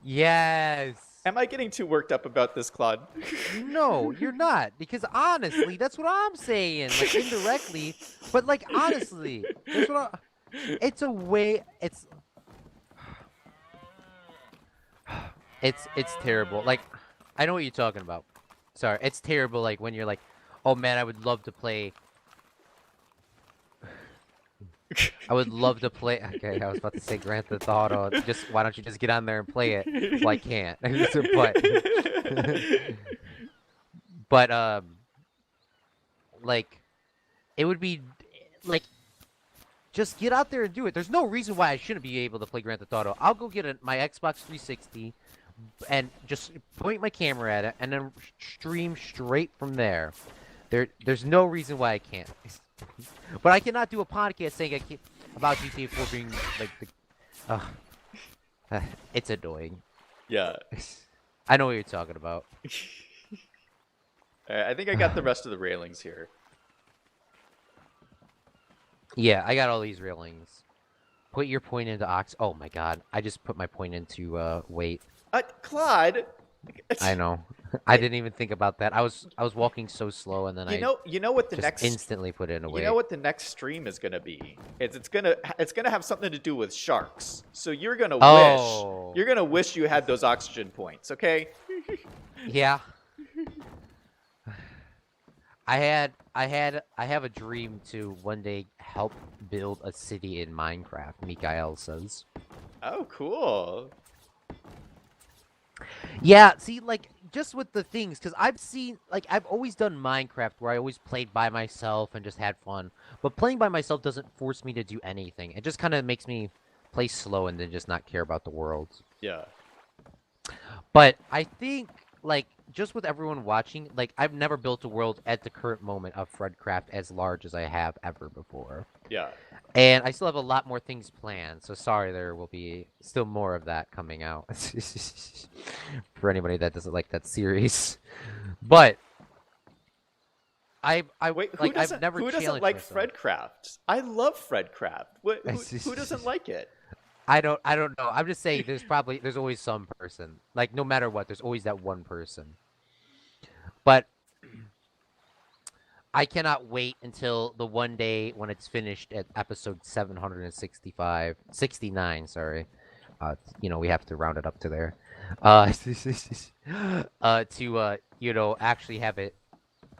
B: Yes.
A: Am I getting too worked up about this, Claude?
B: No, you're not. Because honestly, that's what I'm saying. Like indirectly, but like honestly, that's what it's a way. It's terrible. Like I know what you're talking about. Sorry, it's terrible. Like when you're like, oh man, I would love to play. I would love to play. Okay, I was about to say Grand Theft Auto. Why don't you just get on there and play it? Well, I can't. but like, it would be like, just get out there and do it. There's no reason why I shouldn't be able to play Grand Theft Auto. I'll go get my Xbox 360 and just point my camera at it and then stream straight from there. There's no reason why I can't. But I cannot do a podcast saying about GTA 4 being like it's annoying.
A: Yeah.
B: I know what you're talking about.
A: I think I got the rest of the railings here.
B: Yeah, I got all these railings. Put your point into ox. Oh my god, I just put my point into weight.
A: Claude.
B: I know. I didn't even think about that. I was walking so slow, and then
A: you know what the
B: just
A: next
B: instantly put it in a weight.
A: You know what the next stream is gonna be? It's gonna have something to do with sharks. So you're gonna wish you had those oxygen points. Okay.
B: Yeah. I have a dream to one day help build a city in Minecraft, Mikael says.
A: Oh, cool.
B: Yeah, see, like, just with the things, because I've always done Minecraft where I always played by myself and just had fun. But playing by myself doesn't force me to do anything. It just kind of makes me play slow and then just not care about the world.
A: Yeah.
B: But I think, like, just with everyone watching, like, I've never built a world at the current moment of Fredcraft as large as I have ever before.
A: Yeah.
B: And I still have a lot more things planned, so sorry, there will be still more of that coming out. For anybody that doesn't like that series. But I've never
A: who doesn't like Fredcraft? I love Fredcraft. Who doesn't like it?
B: I don't know. I'm just saying there's always some person. Like no matter what, there's always that one person. But I cannot wait until the one day when it's finished at episode 69, sorry. We have to round it up to there. To actually have it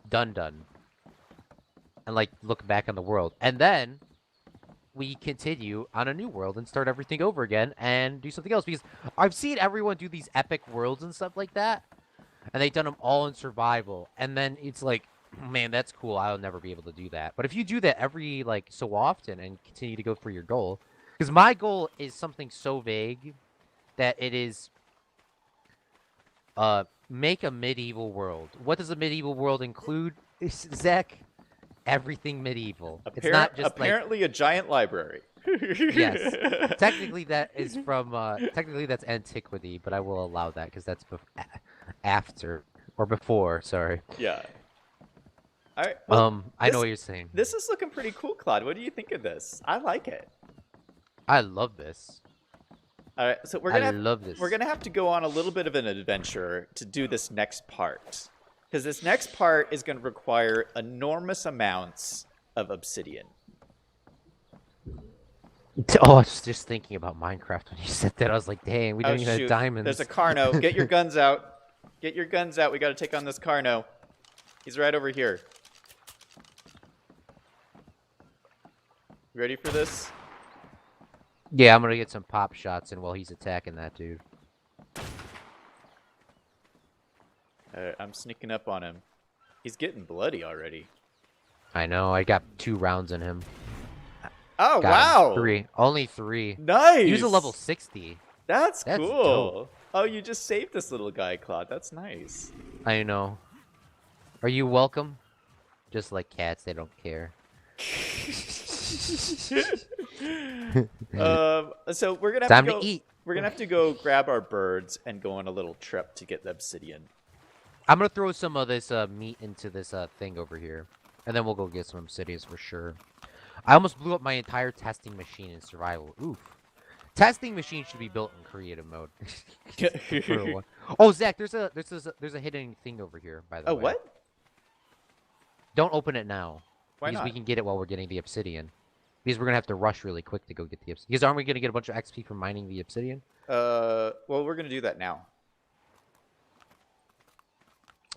B: done. And like look back on the world. And then we continue on a new world and start everything over again and do something else, because I've seen everyone do these epic worlds and stuff like that. And they've done them all in survival. And then it's like, man, that's cool. I'll never be able to do that. But if you do that every, like, so often and continue to go for your goal... Because my goal is something so vague that it is... make a medieval world. What does a medieval world include, Zach? everything medieval. It's not just
A: apparently a giant library.
B: Yes. Technically that's antiquity, but I will allow that because that's after or before. Sorry.
A: Yeah. All right. Well,
B: I know what you're saying.
A: This is looking pretty cool, Claude. What do you think of this? I like it.
B: I love this.
A: All right, so we're gonna have to go on a little bit of an adventure to do this next part, because this next part is going to require enormous amounts of obsidian.
B: Oh, I was just thinking about Minecraft when you said that. I was like, dang, we don't even have diamonds.
A: There's a Carno. Get your guns out. Get your guns out. We got to take on this Carno. He's right over here. Ready for this?
B: Yeah, I'm gonna get some pop shots in while he's attacking that dude.
A: I'm sneaking up on him. He's getting bloody already.
B: I know. I got 2 rounds in him.
A: Oh, wow.
B: 3. Only 3.
A: Nice.
B: He was a level 60.
A: That's cool.
B: Dope.
A: Oh, you just saved this little guy, Claude. That's nice.
B: I know. Are you welcome? Just like cats, they don't care.
A: So we're gonna have
B: Time
A: to go.
B: to eat.
A: We're gonna have to go grab our birds and go on a little trip to get the obsidian.
B: I'm gonna throw some of this meat into this thing over here, and then we'll go get some obsidian for sure. I almost blew up my entire testing machine in survival. Oof. Testing machine should be built in creative mode. Oh, Zach, there's a hidden thing over here. By the way.
A: Oh, what?
B: Don't open it now.
A: Why
B: because
A: not?
B: we can get it while we're getting the obsidian. Because we're gonna have to rush really quick to go get the obsidian. Because aren't we gonna get a bunch of XP from mining the obsidian?
A: Well, we're gonna do that now.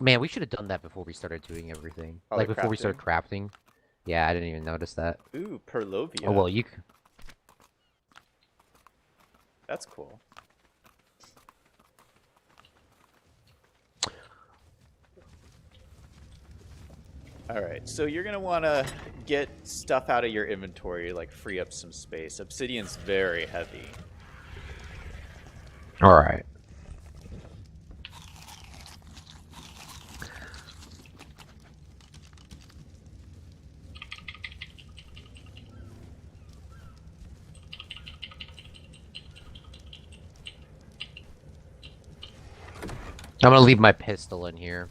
B: Man, we should have done that before we started doing everything.
A: Oh,
B: like
A: the
B: before we started crafting. Yeah, I didn't even notice that.
A: Ooh, Perlovia.
B: Oh well, you.
A: That's cool. All right, so you're gonna want to get stuff out of your inventory, like free up some space. Obsidian's very heavy.
B: All right. I'm gonna leave my pistol in here.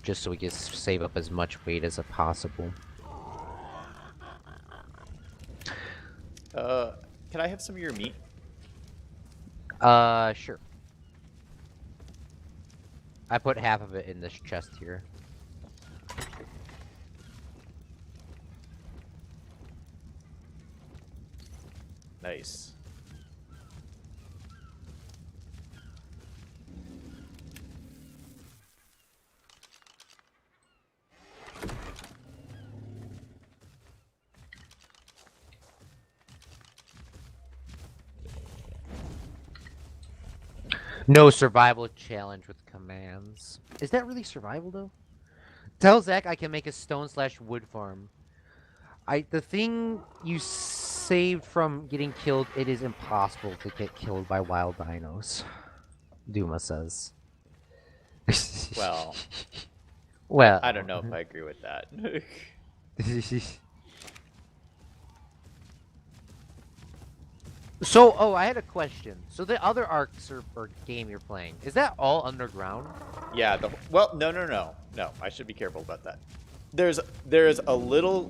B: Just so we can save up as much weight as possible.
A: Can I have some of your meat?
B: Sure. I put half of it in this chest here.
A: Nice.
B: No survival challenge with commands. Is that really survival though? Tell Zach I can make a stone/wood farm. The thing you saved from getting killed, it is impossible to get killed by wild dinos. Duma says.
A: Well,
B: well,
A: I don't know if I agree with that.
B: So, I had a question. So the other arcs or game you're playing, is that all underground?
A: Yeah. Well, no. I should be careful about that. There's a little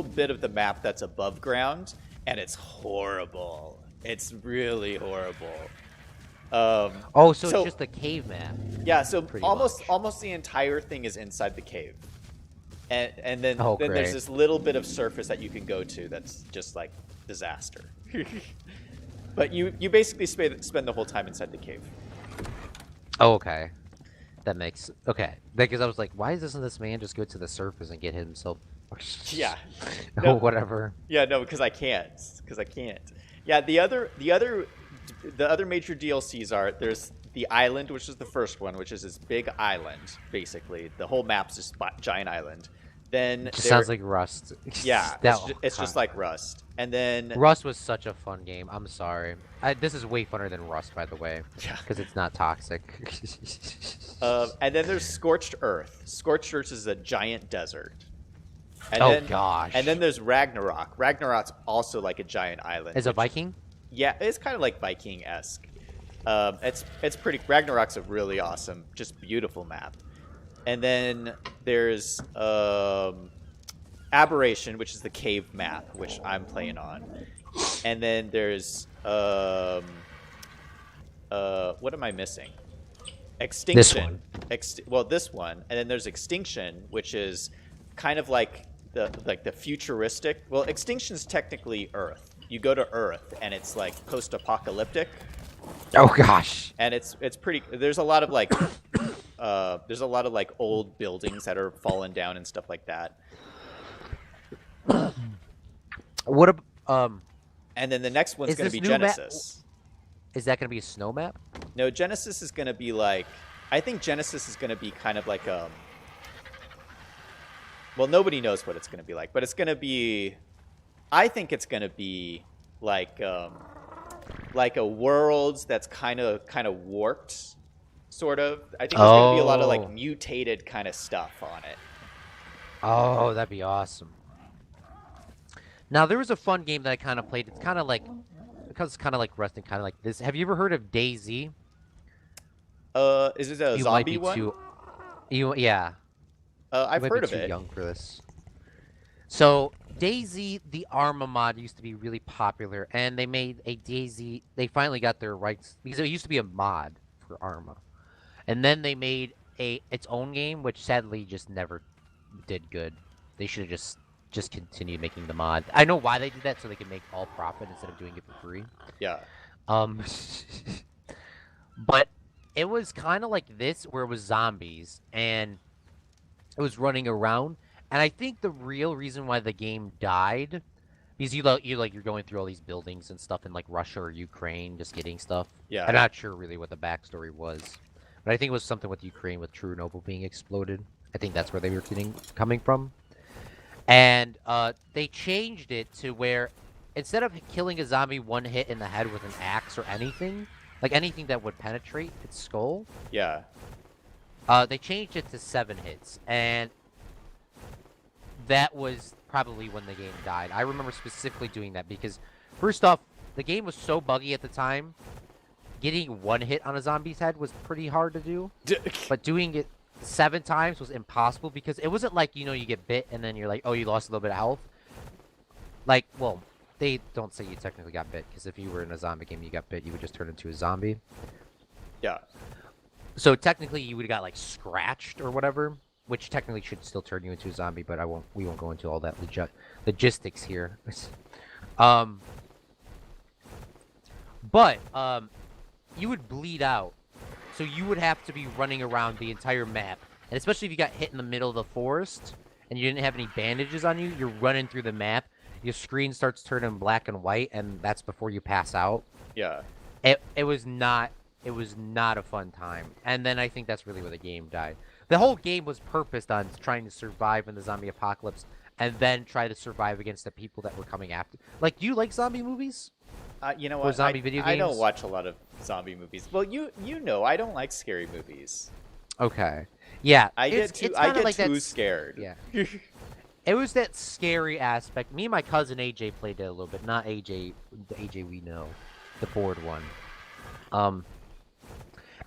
A: bit of the map that's above ground, and it's horrible. It's really horrible.
B: So it's just a cave map.
A: Yeah. So
B: almost
A: almost the entire thing is inside the cave, and then
B: great.
A: there's this little bit of surface that you can go to that's just like disaster. But you basically spend the whole time inside the cave.
B: Oh, okay. That makes okay. Because I was like, why doesn't this man just go to the surface and get himself?
A: Yeah.
B: No. Whatever.
A: Yeah, no, because I can't. Yeah, the other major DLCs are there's the island, which is the first one, which is this big island. Basically, the whole map's just giant island. Then
B: sounds like Rust.
A: Yeah, it's just like Rust. And then
B: Rust was such a fun game. I'm sorry. This is way funner than Rust, by the way, because it's not toxic.
A: And then there's Scorched Earth. Scorched Earth is a giant desert. And
B: Oh
A: then,
B: gosh.
A: And then there's Ragnarok. Ragnarok's also like a giant island.
B: Is a Viking?
A: Yeah, it's kind of like Viking-esque. It's pretty. Ragnarok's a really awesome, just beautiful map. And then there's Aberration, which is the cave map, which I'm playing on. And then there's what am I missing? Extinction.
B: This one.
A: Well, this one, and then there's Extinction, which is kind of like the futuristic. Well, Extinction's technically Earth. You go to Earth, and it's like post-apocalyptic.
B: Oh gosh.
A: And it's pretty. There's a lot of like old buildings that are fallen down and stuff like that.
B: What
A: And then the next one's going to be Genesis.
B: Is that going to be a snow map?
A: No, Genesis is going to be like. I think Genesis is going to be kind of like well, nobody knows what it's going to be like, but it's going to be. I think it's going to be like a world that's kind of warped, sort of. I think there's going to be a lot of like mutated kind of stuff on it.
B: Oh, that'd be awesome. Now there was a fun game that I kind of played. It's kind of like, because it's kind of like Rusting, kind of like this. Have you ever heard of DayZ?
A: Is it a zombie one?
B: Yeah.
A: I've heard of it.
B: Too young for this. So DayZ, the Arma mod used to be really popular, and they made a DayZ. They finally got their rights because it used to be a mod for Arma, and then they made its own game, which sadly just never did good. They should have just continued making the mod. I know why they did that, so they could make all profit instead of doing it for free.
A: Yeah.
B: But it was kind of like this, where it was zombies, and it was running around. And I think the real reason why the game died, because you're going through all these buildings and stuff in like Russia or Ukraine, just getting stuff.
A: Yeah.
B: I'm not sure really what the backstory was, but I think it was something with Ukraine with Chernobyl being exploded. I think that's where they were coming from. And they changed it to where instead of killing a zombie one hit in the head with an axe or anything, like anything that would penetrate its skull.
A: Yeah.
B: They changed it to 7 hits, and that was probably when the game died. I remember specifically doing that because, first off, the game was so buggy at the time. Getting one hit on a zombie's head was pretty hard to do, but doing it 7 times was impossible because it wasn't like, you get bit and then you're like, oh, you lost a little bit of health. Like, well, they don't say you technically got bit, because if you were in a zombie game, you got bit, you would just turn into a zombie.
A: Yeah.
B: So technically, you would have got like scratched or whatever, which technically should still turn you into a zombie, but we won't go into all that logistics here. But you would bleed out, so you would have to be running around the entire map, and especially if you got hit in the middle of the forest and you didn't have any bandages on you, you're running through the map. Your screen starts turning black and white, and that's before you pass out.
A: Yeah.
B: It was not a fun time, and then I think that's really where the game died. The whole game was purposed on trying to survive in the zombie apocalypse, and then try to survive against the people that were coming after. Like, do you like zombie movies?
A: You know
B: or
A: what?
B: zombie video games?
A: I don't watch a lot of zombie movies. Well, you know, I don't like scary movies.
B: Okay. Yeah.
A: I get too scared.
B: Yeah. It was that scary aspect. Me and my cousin AJ played it a little bit. Not AJ, the AJ we know, the board one.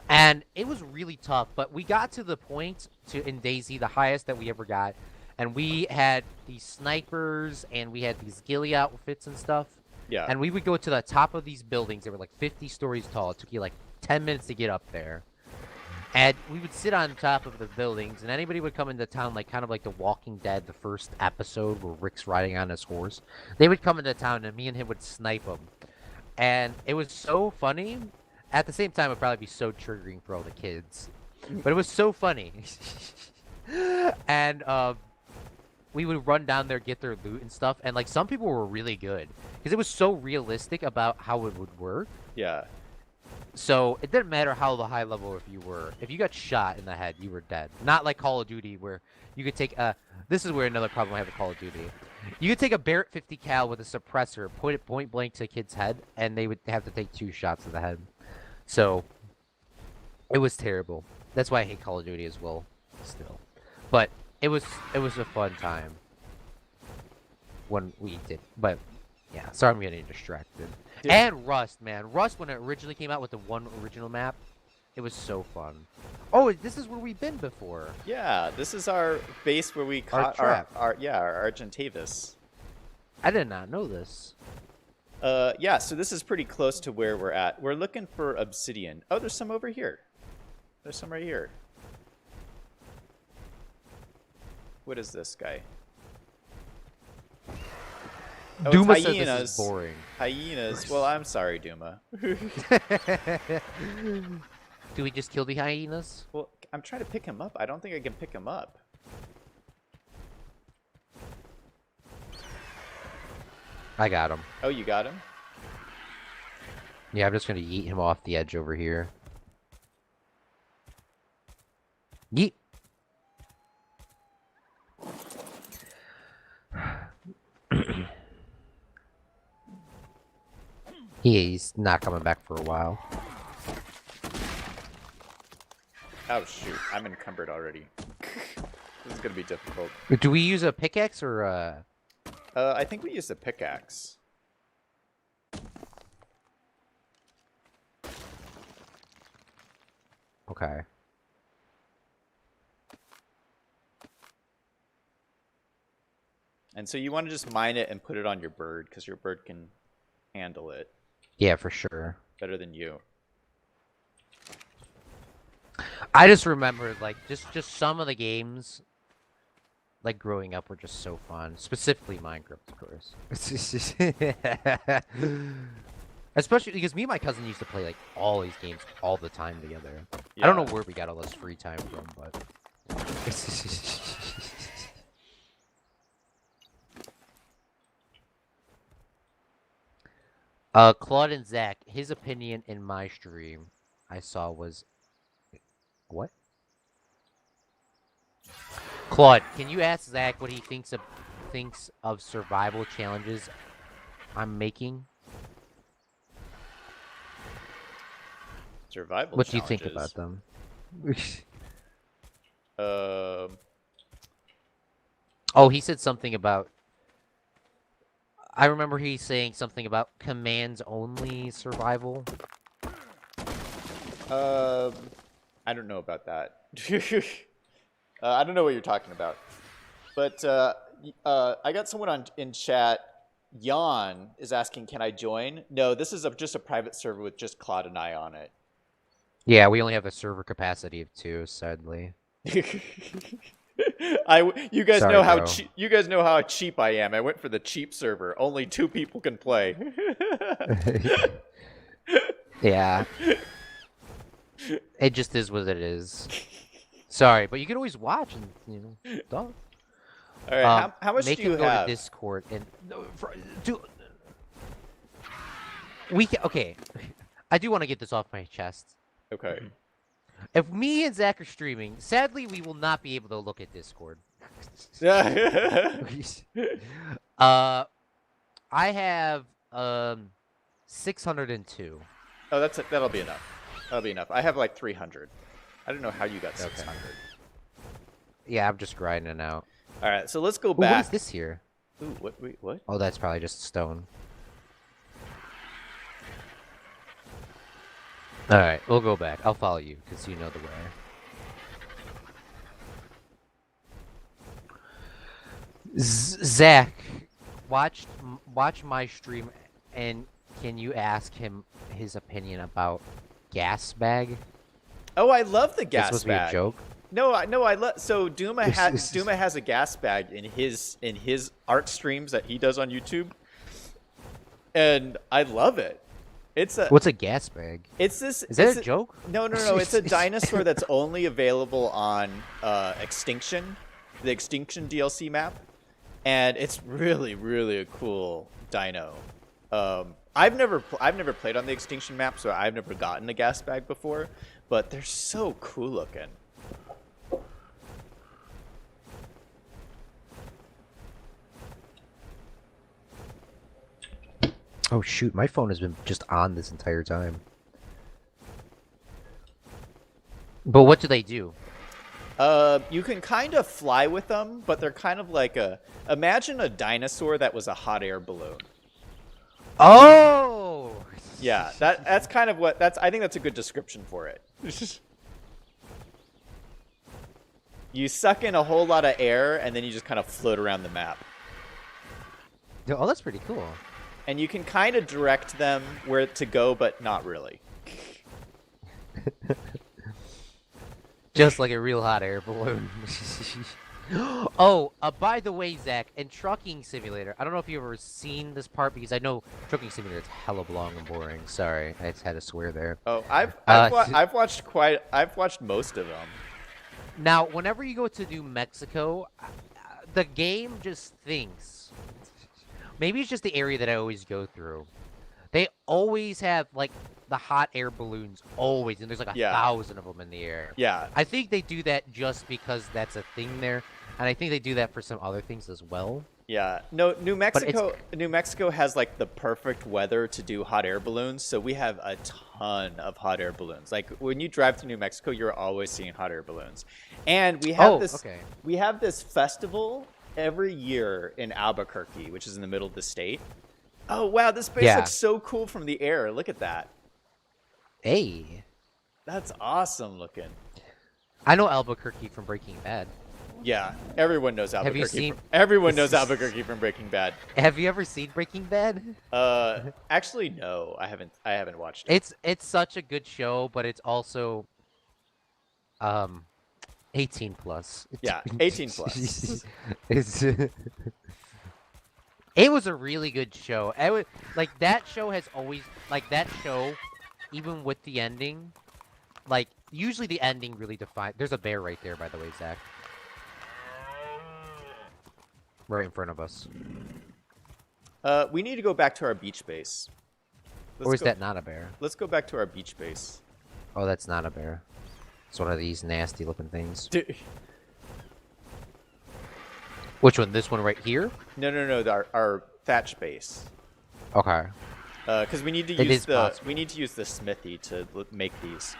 B: And it was really tough, but we got to the point in DayZ, the highest that we ever got, and we had these snipers and we had these ghillie outfits and stuff.
A: Yeah.
B: And we would go to the top of these buildings. They were like 50 stories tall. It took you like 10 minutes to get up there. And we would sit on top of the buildings, and anybody would come into town, like kind of like The Walking Dead, the first episode where Rick's riding on his horse. They would come into town, and me and him would snipe them. And it was so funny. At the same time, it would probably be so triggering for all the kids. But it was so funny. And we would run down there, get their loot and stuff. And like some people were really good because it was so realistic about how it would work.
A: Yeah.
B: So it didn't matter how the high level if you were. If you got shot in the head, you were dead. Not like Call of Duty where you could take a... This is where another problem I have with Call of Duty. You could take a Barrett 50 cal with a suppressor, point it point blank to a kid's head, and they would have to take 2 shots to the head. So it was terrible. That's why I hate Call of Duty as well, still. But it was a fun time. when we did. But yeah, sorry I'm getting distracted.
A: Dude.
B: And Rust, man. Rust, when it originally came out with the one original map, it was so fun. Oh, this is where we've been before.
A: Yeah, this is our base where we caught our Argentavis.
B: I did not know this.
A: Yeah, so this is pretty close to where we're at. We're looking for obsidian. Oh, there's some over here. There's some right here. What is this guy? Oh,
B: Duma
A: it's
B: said
A: hyenas.
B: this is boring.
A: Hyenas. Well, I'm sorry, Duma.
B: Do we just kill the hyenas?
A: Well, I'm trying to pick him up. I don't think I can pick him up.
B: I got him.
A: Oh, you got him?
B: Yeah, I'm just gonna yeet him off the edge over here. Yeet. He's not coming back for a while.
A: Oh, shoot. I'm encumbered already. This is going to be difficult.
B: Do we use a pickaxe or a...
A: I think we used a pickaxe.
B: Okay.
A: And so you want to just mine it and put it on your bird, because your bird can handle it.
B: Yeah, for sure.
A: Better than you.
B: I just remembered, like, just some of the games, like, growing up were just so fun. Specifically Minecraft, of course. Especially because me and my cousin used to play, like, all these games all the time together.
A: Yeah.
B: I don't know where we got all this free time from, but... Claude and Zach, his opinion in my stream I saw was... What? Claude, can you ask Zach what he thinks of survival challenges I'm making?
A: Survival
B: What do you
A: challenges.
B: think about them? Oh, he said something about... I remember he saying something about commands only survival.
A: I don't know about that. I don't know what you're talking about. But I got someone in chat. Jan is asking, can I join? No, this is just a private server with just Claude and I on it.
B: Yeah, we only have a server capacity of 2, sadly.
A: You guys
B: Sorry,
A: know how
B: bro.
A: you guys know how cheap I am. I went for the cheap server. Only 2 people can play.
B: Yeah. It just is what it is. Sorry, but you can always watch and, you know, stuff.
A: All right, how much
B: make
A: do you
B: him go
A: have?
B: to Discord and we can, okay. I do want to get this off my chest.
A: Okay.
B: If me and Zach are streaming, sadly we will not be able to look at Discord. I have 602.
A: Oh, that'll be enough. That'll be enough. I have like 300. I don't know how you got 600.
B: Yeah, I'm just grinding it out.
A: All right, so let's go
B: Ooh,
A: back.
B: what is this here?
A: Ooh, what? Wait, what?
B: Oh, that's probably just stone. Alright, we'll go back. I'll follow you, because you know the way. Zach, watch my stream, and can you ask him his opinion about gas bag?
A: Oh, I love the gas
B: This supposed
A: bag.
B: to be a joke?
A: No, I love. So Duma has a gas bag in his art streams that he does on YouTube, and I love it.
B: What's a gas bag?
A: Is
B: that a joke?
A: No. It's a dinosaur that's only available on Extinction, the Extinction DLC map, and it's really, really a cool dino. I've never played on the Extinction map, so I've never gotten a gas bag before, but they're so cool looking.
B: Oh shoot, my phone has been just on this entire time. But what do they do?
A: You can kind of fly with them, but they're kind of like imagine a dinosaur that was a hot air balloon.
B: Oh!
A: Yeah, that's kind of what I think that's a good description for it. You suck in a whole lot of air, and then you just kind of float around the map.
B: Oh, that's pretty cool.
A: And you can kind of direct them where to go, but not really.
B: Just like a real hot air balloon. Oh, by the way, Zach, in Trucking Simulator, I don't know if you've ever seen this part, because I know Trucking Simulator is hella long and boring. Sorry, I just had to swear there.
A: Oh, I've watched most of them.
B: Now, whenever you go to New Mexico, the game just thinks. Maybe it's just the area that I always go through. They always have, like, the hot air balloons, always, and there's like 1,000 of them in the air.
A: Yeah.
B: I think they do that just because that's a thing there, and I think they do that for some other things as well.
A: Yeah. No, New Mexico has, like, the perfect weather to do hot air balloons, so we have a ton of hot air balloons. Like, when you drive to New Mexico, you're always seeing hot air balloons. And we have we have this festival every year in Albuquerque, which is in the middle of the state. Oh, wow, this base looks so cool from the air. Look at that.
B: Hey.
A: That's awesome looking.
B: I know Albuquerque from Breaking Bad.
A: Yeah, everyone knows Albuquerque.
B: Have you seen...
A: Everyone knows Albuquerque from Breaking Bad.
B: Have you ever seen Breaking Bad?
A: Actually, no, I haven't watched it.
B: It's such a good show, but it's also 18 plus.
A: Yeah, 18 plus.
B: It was a really good show. Like, that show has always, like, that show, even with the ending, like, usually the ending really defines. There's a bear right there, by the way, Zach. Right in front of us.
A: We need to go back to our beach base.
B: Or is that not a bear?
A: Let's go back to our beach base.
B: Oh, that's not a bear. It's one of these nasty looking things.
A: Dude.
B: Which one? This one right here?
A: No. Our thatch base.
B: Okay.
A: Because we need to use the smithy to make these.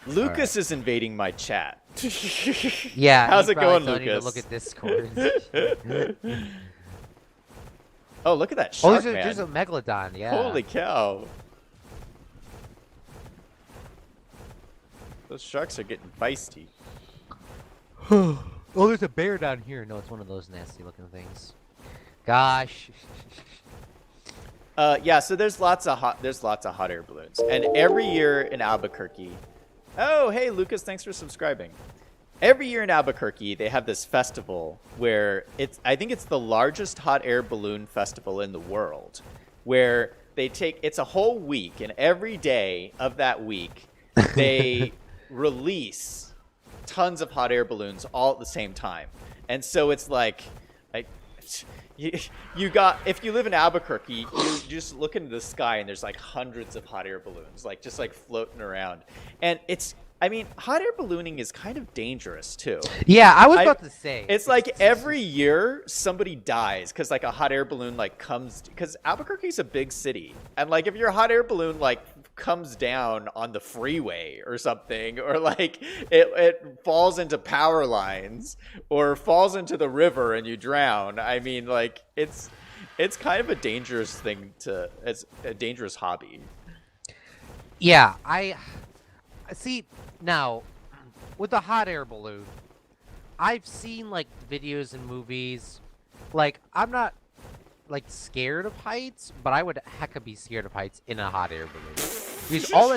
A: Lucas is invading my chat.
B: Yeah.
A: How's it going,
B: Lucas?
A: Lucas?
B: To look at Discord.
A: Oh, look at that shark, man.
B: There's a megalodon. Yeah.
A: Holy cow. Those sharks are getting feisty.
B: Oh, there's a bear down here. No, it's one of those nasty looking things. Gosh.
A: Yeah, so there's lots of hot air balloons. And every year in Albuquerque. Oh, hey Lucas, thanks for subscribing. Every year in Albuquerque, they have this festival where I think it's the largest hot air balloon festival in the world, where it's a whole week, and every day of that week they release tons of hot air balloons all at the same time. And so it's like you got, if you live in Albuquerque, you just look into the sky and there's like hundreds of hot air balloons just floating around. And hot air ballooning is kind of dangerous too.
B: Yeah, I was about to say.
A: It's like every year somebody dies because like a hot air balloon comes, because Albuquerque's a big city, and like if your hot air balloon comes down on the freeway or something, or like it falls into power lines or falls into the river and you drown. I mean, like it's kind of a dangerous thing it's a dangerous hobby.
B: Yeah, I see. Now, with the hot air balloon, I've seen like videos and movies. Like, I'm not like scared of heights, but I would hecka be scared of heights in a hot air balloon. Because all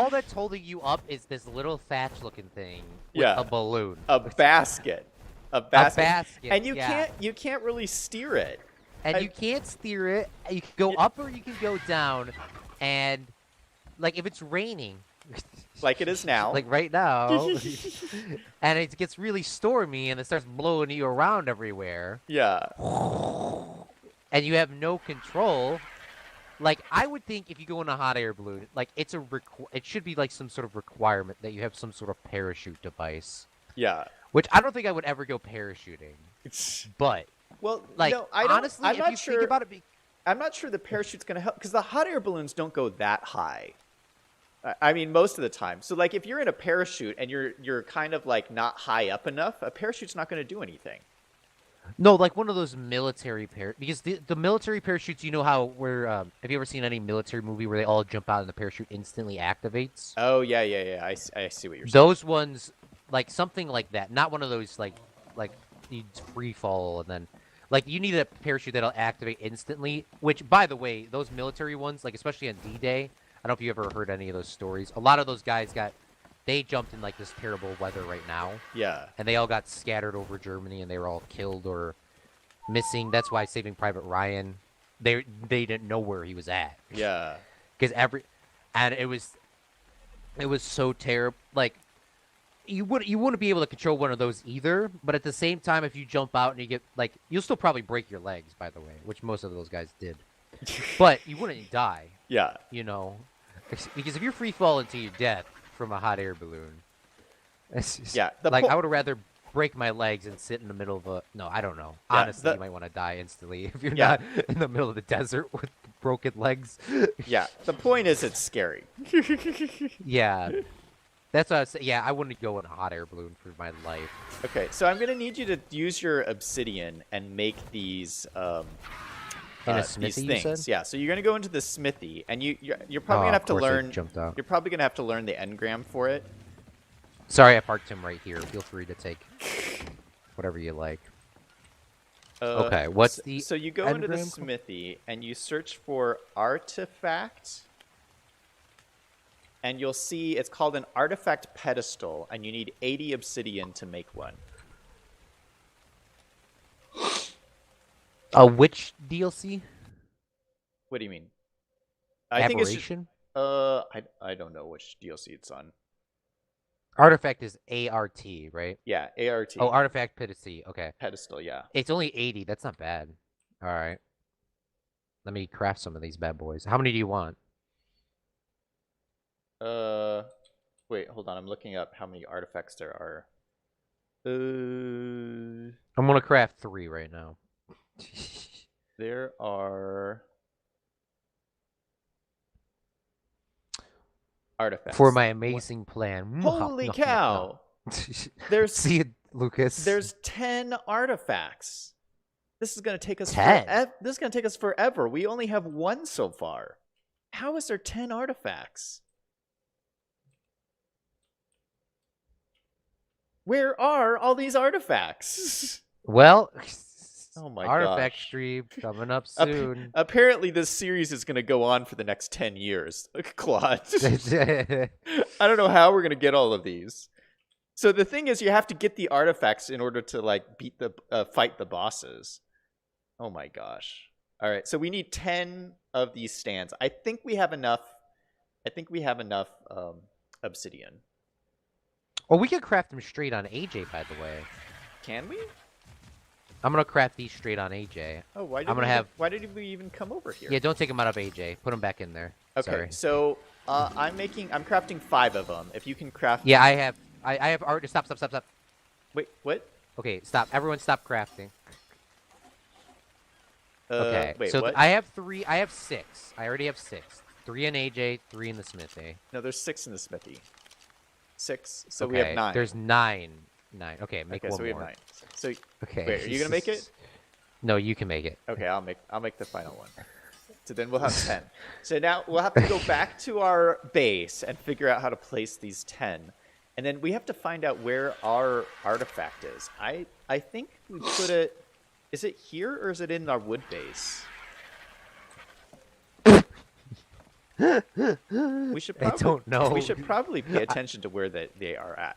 B: that's holding you up is this little thatch looking thing with a balloon.
A: A basket. And you can't really steer it.
B: And you can't steer it. You can go up or you can go down. And like if it's raining,
A: like it is now.
B: Like right now. And it gets really stormy and it starts blowing you around everywhere.
A: Yeah.
B: And you have no control. Like, I would think if you go in a hot air balloon, like, it should be, like, some sort of requirement that you have some sort of parachute device.
A: Yeah.
B: Which I don't think I would ever go parachuting. But,
A: well,
B: like,
A: no,
B: honestly, if you think about it...
A: I'm not sure the parachute's going to help, because the hot air balloons don't go that high. I mean, most of the time. So, like, if you're in a parachute and you're kind of like not high up enough, a parachute's not going to do anything.
B: No, like one of those military because the military parachutes, you know how where have you ever seen any military movie where they all jump out and the parachute instantly activates?
A: Oh yeah. I see what you're saying.
B: Those ones, like something like that, not one of those like you free fall and then like you need a parachute that'll activate instantly. Which, by the way, those military ones, like especially on D-Day, I don't know if you ever heard any of those stories. A lot of those guys they jumped in like this terrible weather right now.
A: Yeah.
B: And they all got scattered over Germany and they were all killed or missing. That's why Saving Private Ryan, they didn't know where he was at.
A: Yeah.
B: Because it was so terrible. Like you wouldn't be able to control one of those either. But at the same time, if you jump out and you get like, you'll still probably break your legs, by the way, which most of those guys did. But you wouldn't die.
A: Yeah.
B: You know, because if you're free falling to your death from a hot air balloon,
A: yeah,
B: like I would rather break my legs and sit in the middle of a. No, I don't know. Yeah, honestly, you might want to die instantly if you're not in the middle of the desert with broken legs.
A: Yeah, the point is it's scary.
B: Yeah, that's what I was saying. Yeah, I wouldn't go in a hot air balloon for my life.
A: Okay, so I'm gonna need you to use your obsidian and make these.
B: In a smithy,
A: these things.
B: you said?
A: Yeah, so you're gonna go into the smithy, and you're probably gonna have to learn.
B: You're
A: probably gonna have to learn the engram for it.
B: Sorry, I parked him right here. Feel free to take whatever you like. Okay, what's the?
A: So you go into the smithy and you search for artifact, and you'll see it's called an artifact pedestal, and you need 80 obsidian to make one.
B: Which DLC?
A: What do you mean?
B: Aberration?
A: I don't know which DLC it's on.
B: Artifact is ART, right?
A: Yeah, ART.
B: Oh, Artifact Pedestal. Okay.
A: Pedestal, yeah.
B: It's only 80. That's not bad. All right. Let me craft some of these bad boys. How many do you want?
A: Wait, hold on. I'm looking up how many artifacts there are.
B: I'm gonna craft 3 right now.
A: There are artifacts
B: for my amazing plan.
A: Holy cow! There's
B: see it, Lucas.
A: There's 10 artifacts. This is gonna take us
B: 10.
A: This is gonna take us forever. We only have 1 so far. How is there 10 artifacts? Where are all these artifacts?
B: Well,
A: oh my
B: artifact
A: gosh.
B: stream coming up soon.
A: Apparently, this series is going to go on for the next 10 years, Claude. I don't know how we're going to get all of these. So the thing is, you have to get the artifacts in order to like fight the bosses. Oh my gosh! All right, so we need 10 of these stands. I think we have enough. Obsidian.
B: Oh, we can craft them straight on AJ, by the way.
A: Can we?
B: I'm gonna craft these straight on AJ.
A: Oh, why did we even come over here?
B: Yeah, don't take them out of AJ. Put them back in there.
A: Okay,
B: Sorry.
A: so I'm crafting 5 of them. If you can craft.
B: Yeah, I have already. Stop.
A: Wait, what?
B: Okay, stop. Everyone, stop crafting. Okay.
A: Wait,
B: so
A: what?
B: I have 3. I have 6. I already have 6. 3 in AJ, 3 in the smithy.
A: No, there's 6 in the smithy. 6. So
B: okay,
A: we have 9.
B: There's 9. 9. Okay, make one
A: so we
B: more.
A: have 9. So
B: okay.
A: Wait, are you gonna make it?
B: No, you can make it.
A: Okay, I'll make the final one. So then we'll have 10. So now we'll have to go back to our base and figure out how to place these 10. And then we have to find out where our artifact is. I think we put it. Is it here or is it in our wood base? We should probably,
B: I don't know.
A: We should probably pay attention to where they are at.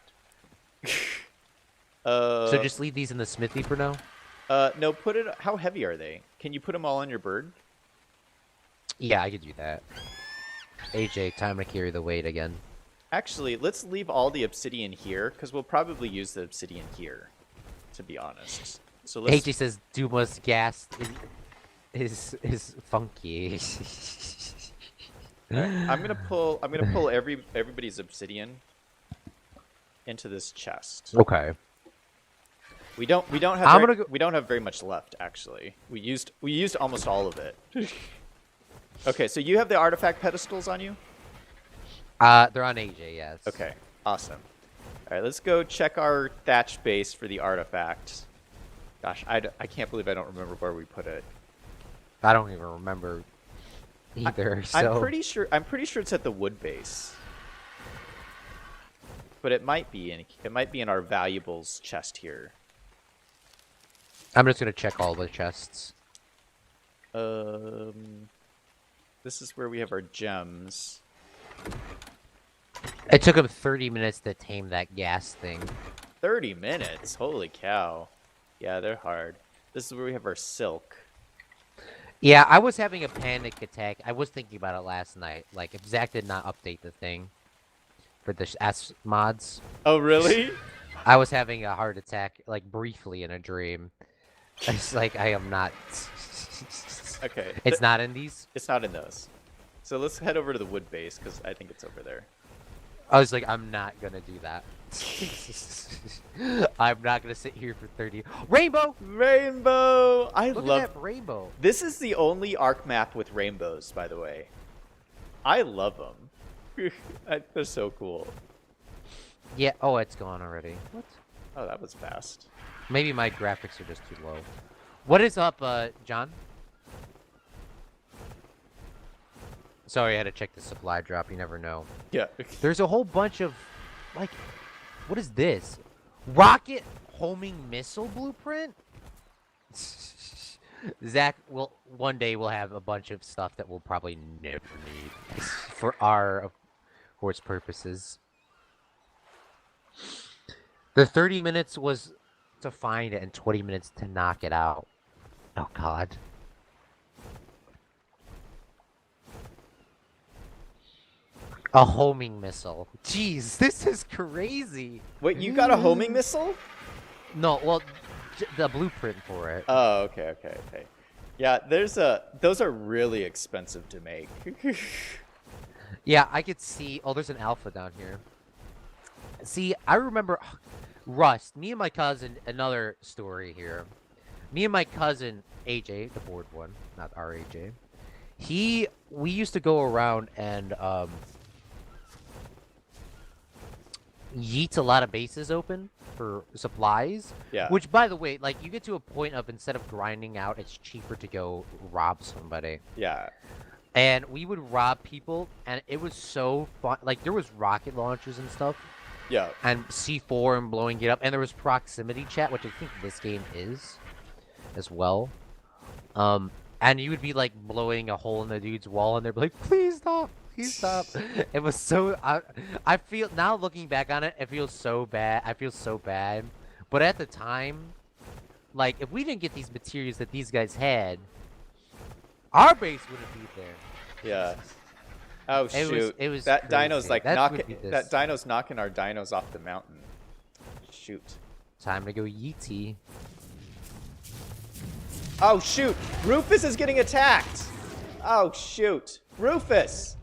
B: So just leave these in the smithy for now?
A: No, put it. How heavy are they? Can you put them all on your bird?
B: Yeah, I could do that. AJ, time to carry the weight again.
A: Actually, let's leave all the obsidian here, because we'll probably use the obsidian here, to be honest. So let's...
B: AJ says Duma's gas is funky.
A: I'm gonna pull everybody's obsidian into this chest.
B: Okay.
A: We don't have very much left, actually. We used almost all of it. Okay, so you have the artifact pedestals on you?
B: They're on AJ, yes.
A: Okay, awesome. All right, let's go check our thatch base for the artifact. Gosh, I can't believe I don't remember where we put it.
B: I don't even remember either. So
A: I'm pretty sure it's at the wood base. But it might be in our valuables chest here.
B: I'm just gonna check all the chests.
A: This is where we have our gems.
B: It took him 30 minutes to tame that gas thing.
A: 30 minutes? Holy cow. Yeah, they're hard. This is where we have our silk.
B: Yeah, I was having a panic attack. I was thinking about it last night. Like, if Zach did not update the thing for the S mods.
A: Oh, really?
B: I was having a heart attack, like, briefly in a dream. It's like, I am not...
A: Okay.
B: It's not in these?
A: It's not in those. So let's head over to the wood base, because I think it's over there.
B: I was like, I'm not gonna do that. I'm not gonna sit here for 30... Rainbow!
A: Rainbow!
B: Look at that rainbow.
A: This is the only Ark map with rainbows, by the way. I love them. They're so cool.
B: Yeah, oh, it's gone already. What?
A: Oh, that was fast.
B: Maybe my graphics are just too low. What is up, John? Sorry, I had to check the supply drop. You never know.
A: Yeah.
B: There's a whole bunch of, like, what is this? Rocket homing missile blueprint? Zach, one day we'll have a bunch of stuff that we'll probably never need for our, of course, purposes. The 30 minutes was to find it and 20 minutes to knock it out. Oh, God. A homing missile. Jeez, this is crazy.
A: Wait, you got a homing missile?
B: No, well, the blueprint for it.
A: Oh, okay. Yeah, those are really expensive to make.
B: Yeah, I could see. Oh, there's an alpha down here. See, I remember Rust. Me and my cousin. Another story here. Me and my cousin AJ, the board one, not our AJ. We used to go around and yeet a lot of bases open for supplies.
A: Yeah.
B: Which, by the way, like, you get to a point of, instead of grinding out, it's cheaper to go rob somebody.
A: Yeah.
B: And we would rob people, and it was so fun. Like, there was rocket launchers and stuff.
A: Yeah.
B: And C4 and blowing it up. And there was proximity chat, which I think this game is as well. And you would be, like, blowing a hole in the dude's wall, and they'd be like, please stop. Please stop. It was so... I feel... Now, looking back on it, it feels so bad. I feel so bad. But at the time, like, if we didn't get these materials that these guys had, our base wouldn't be there.
A: Yeah. Oh, shoot.
B: It was
A: that
B: crazy.
A: dino's, like,
B: That
A: dino's knocking our dinos off the mountain. Shoot.
B: Time to go yeetie.
A: Oh, shoot. Rufus is getting attacked. Oh, shoot. Rufus.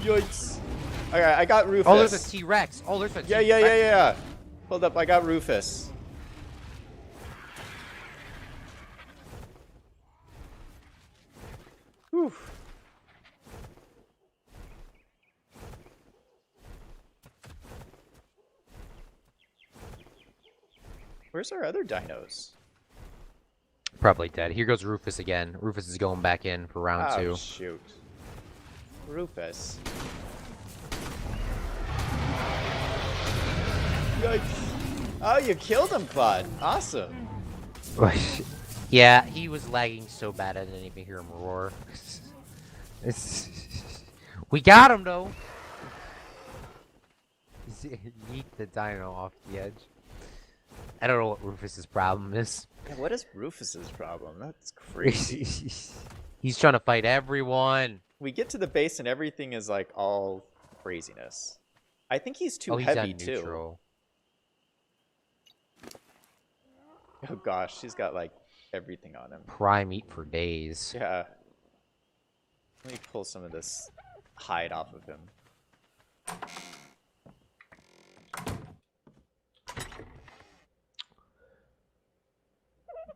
A: Yikes. Okay, I got Rufus.
B: Oh, there's a T-Rex. Oh, there's a T-Rex.
A: Yeah. Hold up, I got Rufus. Whew. Where's our other dinos?
B: Probably dead. Here goes Rufus again. Rufus is going back in for round 2.
A: Oh, shoot. Rufus. Yikes. Oh, you killed him, Claude. Awesome.
B: Yeah, he was lagging so bad I didn't even hear him roar. We got him, though. Yeet the dino off the edge. I don't know what Rufus's problem is.
A: Yeah, what is Rufus's problem? That's crazy.
B: He's trying to fight everyone.
A: We get to the base and everything is like all craziness. I think he's too heavy too. Oh gosh, he's got like everything on him.
B: Prime meat for days.
A: Yeah. Let me pull some of this hide off of him.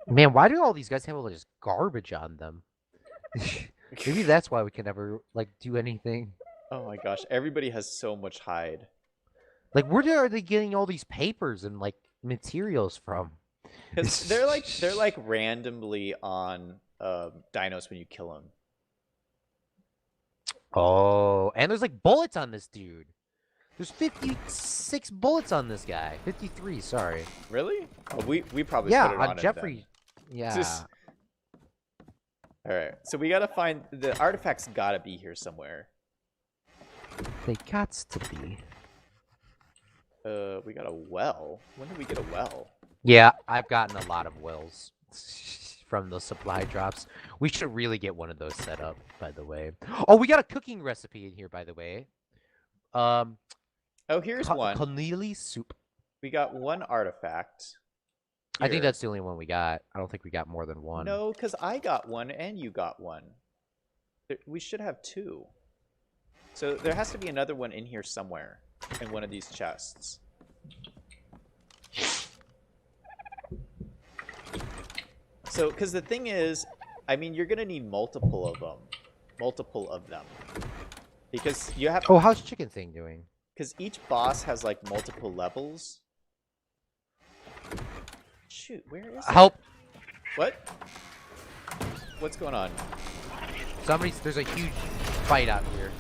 B: Man, why do all these guys have all this garbage on them? Maybe that's why we can never like do anything.
A: Oh my gosh, everybody has so much hide.
B: Like, where are they getting all these papers and like materials from?
A: Because they're like randomly on dinos when you kill them.
B: Oh, and there's like bullets on this dude. There's 56 bullets on this guy. 53, sorry.
A: Really? Oh, we probably
B: Yeah,
A: put it on
B: Jeffrey.
A: Him
B: Yeah.
A: All right, so we gotta find the artifacts. Gotta be here somewhere.
B: They gots to be.
A: We got a well. When did we get a well?
B: Yeah, I've gotten a lot of wells from those supply drops. We should really get one of those set up, by the way. Oh, we got a cooking recipe in here, by the way.
A: Oh, here's one.
B: Conili soup.
A: We got one artifact. Here.
B: I think that's the only one we got. I don't think we got more than one.
A: No, because I got one and you got one. We should have two. So there has to be another one in here somewhere, in one of these chests. So, because the thing is, I mean, you're gonna need multiple of them, because you have.
B: Oh, how's Chicken Thing doing?
A: Because each boss has like multiple levels. Shoot, where is it?
B: Help!
A: What? What's going on?
B: There's a huge fight out here.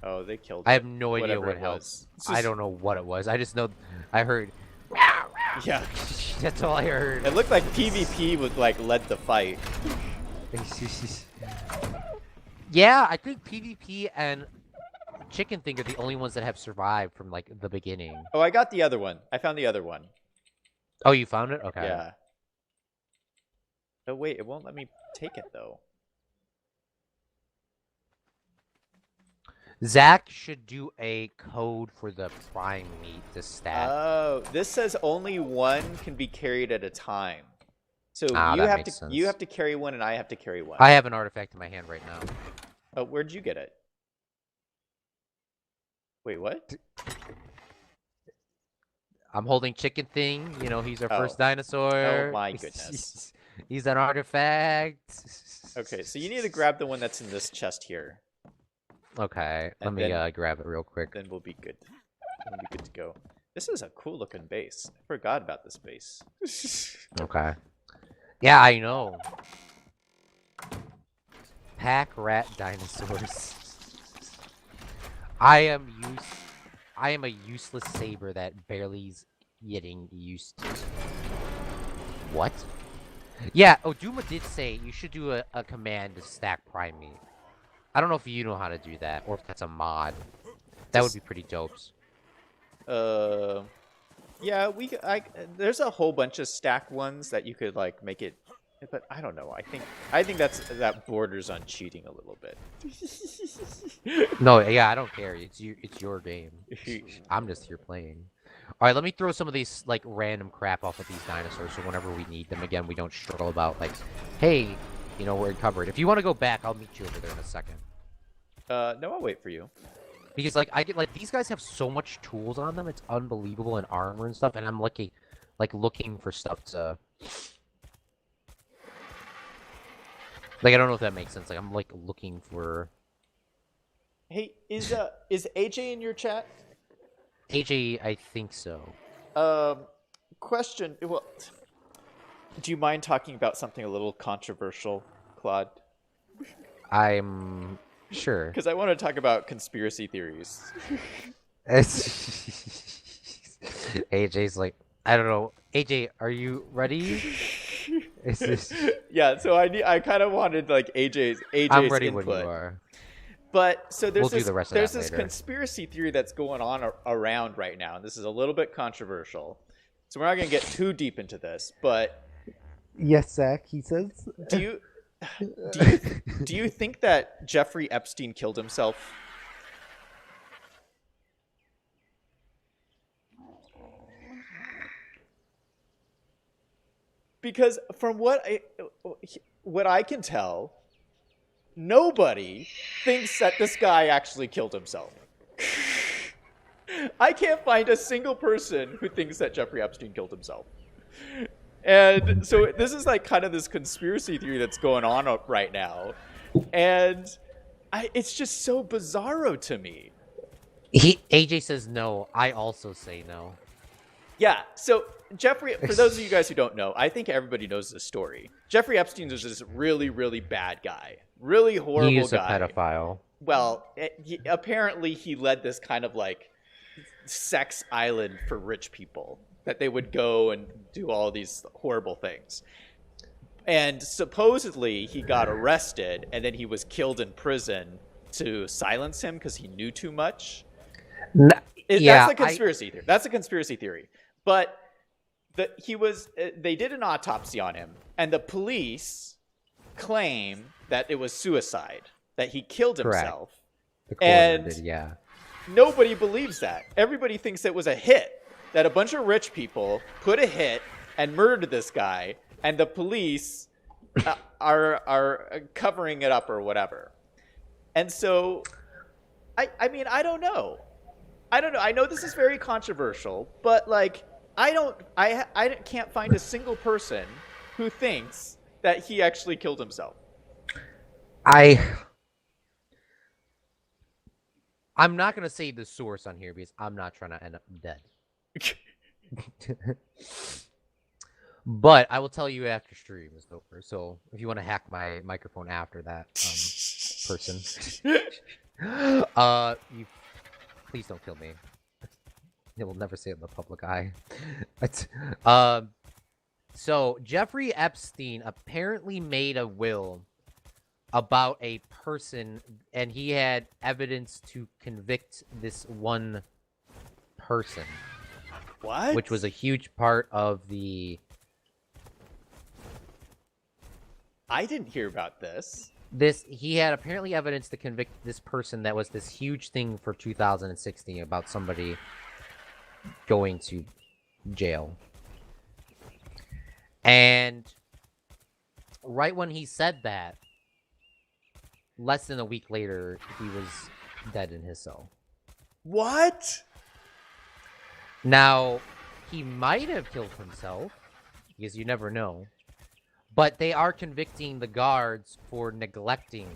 A: Oh, they killed.
B: I have no idea
A: whatever
B: what
A: it
B: was.
A: was.
B: I don't know what it was. I just know I heard.
A: Yeah,
B: That's all I heard.
A: it looked like PvP would like led the fight.
B: Yeah, I think PvP and Chicken Thing are the only ones that have survived from like the beginning.
A: Oh, I got the other one. I found the other one.
B: Oh, you found it? Okay.
A: Yeah. Oh wait, it won't let me take it though.
B: Zach should do a code for the prime meat to stack.
A: Oh, this says only one can be carried at a time. So you have to carry one and I have to carry one.
B: I have an artifact in my hand right now.
A: Oh, where'd you get it? Wait, what?
B: I'm holding Chicken Thing. You know, he's our first
A: Oh.
B: dinosaur.
A: Oh my goodness.
B: He's an artifact.
A: Okay, so you need to grab the one that's in this chest here.
B: Okay, let
A: And
B: me
A: then-
B: grab it real quick.
A: Then we'll be good. We'll be good to go. This is a cool looking base. I forgot about this base.
B: Okay. Yeah, I know. Pack rat dinosaurs. I am a useless saber that barely's getting used to. What? Yeah, Oduma did say you should do a command to stack prime meat. I don't know if you know how to do that, or if that's a mod. That would be pretty dope.
A: Yeah, there's a whole bunch of stack ones that you could like make it, but I don't know. I think that borders on cheating a little bit.
B: No, yeah, I don't care. It's your game. I'm just here playing. All right, let me throw some of these like random crap off of these dinosaurs, so whenever we need them again, we don't struggle about like, hey, you know, we're encumbered. If you want to go back, I'll meet you over there in a second.
A: No, I'll wait for you.
B: Because like these guys have so much tools on them, it's unbelievable, and armor and stuff, and I'm looking for stuff to like, I don't know if that makes sense. Like I'm like looking for.
A: Hey, is AJ in your chat?
B: AJ, I think so.
A: Question. Well, do you mind talking about something a little controversial, Claude?
B: I'm sure.
A: Because I want to talk about conspiracy theories.
B: AJ's like, I don't know. AJ, are you ready? Is this?
A: Yeah, so I kind of wanted like AJ's
B: I'm ready
A: input.
B: when you are.
A: But so there's
B: There's
A: this conspiracy theory that's going on around right now, and this is a little bit controversial. So we're not going to get too deep into this, but
C: yes, Zach, he says.
A: do you think that Jeffrey Epstein killed himself? Because from what I can tell, nobody thinks that this guy actually killed himself. I can't find a single person who thinks that Jeffrey Epstein killed himself. And so this is like kind of this conspiracy theory that's going on right now. And it's just so bizarro to me.
B: AJ says no. I also say no.
A: Yeah, so Jeffrey, for those of you guys who don't know, I think everybody knows this story. Jeffrey Epstein was this really, really bad guy. Really horrible guy.
B: He's a pedophile.
A: Well, apparently he led this kind of like sex island for rich people that they would go and do all these horrible things. And supposedly he got arrested and then he was killed in prison to silence him because he knew too much. That's a conspiracy theory. That's a conspiracy theory. But they did an autopsy on him, and the police claim that it was suicide, that he killed himself.
B: The coroner did, yeah.
A: Nobody believes that. Everybody thinks it was a hit, that a bunch of rich people put a hit and murdered this guy, and the police are covering it up or whatever. And so, I mean, I don't know. I know this is very controversial, but like, I can't find a single person who thinks that he actually killed himself.
B: I'm not going to say the source on here because I'm not trying to end up dead. But I will tell you after stream is over. So if you want to hack my microphone after that person, you please don't kill me. They will never say it in the public eye. So Jeffrey Epstein apparently made a will about a person, and he had evidence to convict this one person.
A: What?
B: Which was a huge part of the...
A: I didn't hear about this.
B: He had apparently evidence to convict this person that was this huge thing for 2016 about somebody going to jail. And right when he said that, less than a week later, he was dead in his cell.
A: What?
B: Now, he might have killed himself, because you never know. But they are convicting the guards for neglecting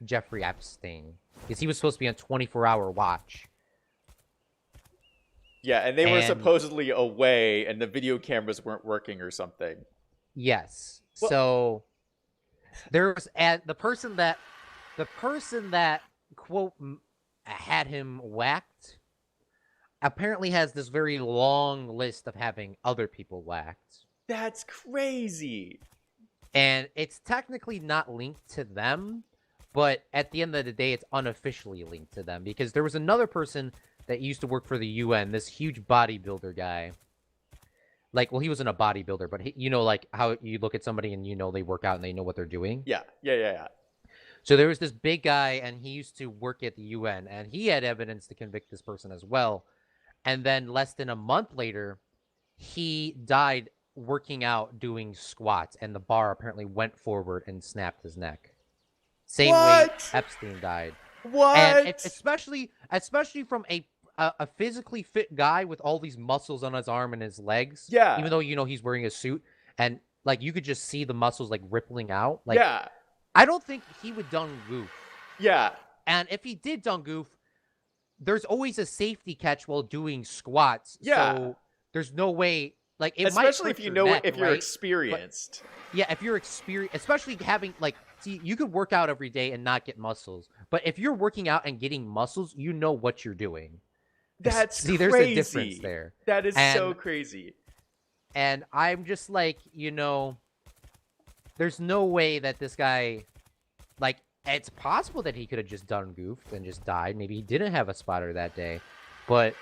B: Jeffrey Epstein, because he was supposed to be on 24-hour watch.
A: Yeah, and they were supposedly away, and the video cameras weren't working or something.
B: Yes. Well, so there's the person that quote had him whacked apparently has this very long list of having other people whacked.
A: That's crazy.
B: And it's technically not linked to them, but at the end of the day, it's unofficially linked to them, because there was another person that used to work for the UN, this huge bodybuilder guy. Like, well, he wasn't a bodybuilder, but you know, like how you look at somebody and you know they work out and they know what they're doing.
A: Yeah.
B: So there was this big guy, and he used to work at the UN, and he had evidence to convict this person as well. And then less than a month later, he died working out doing squats, and the bar apparently went forward and snapped his neck. Same way Epstein died.
A: What?
B: And especially from a physically fit guy with all these muscles on his arm and his legs.
A: Yeah.
B: Even though, you know, he's wearing a suit, and like you could just see the muscles like rippling out. Like,
A: yeah.
B: I don't think he would done goof.
A: Yeah.
B: And if he did done goof, there's always a safety catch while doing squats.
A: Yeah.
B: So there's no way, like, it
A: especially
B: might
A: if you know
B: neck,
A: if you're
B: right?
A: experienced.
B: But, yeah, if you're experienced, especially having, like, see, you could work out every day and not get muscles. But if you're working out and getting muscles, you know what you're doing.
A: That's
B: see,
A: crazy.
B: There's a difference there.
A: That is so crazy.
B: And I'm just like, you know, there's no way that this guy, like, it's possible that he could have just done goofed and just died. Maybe he didn't have a spotter that day. But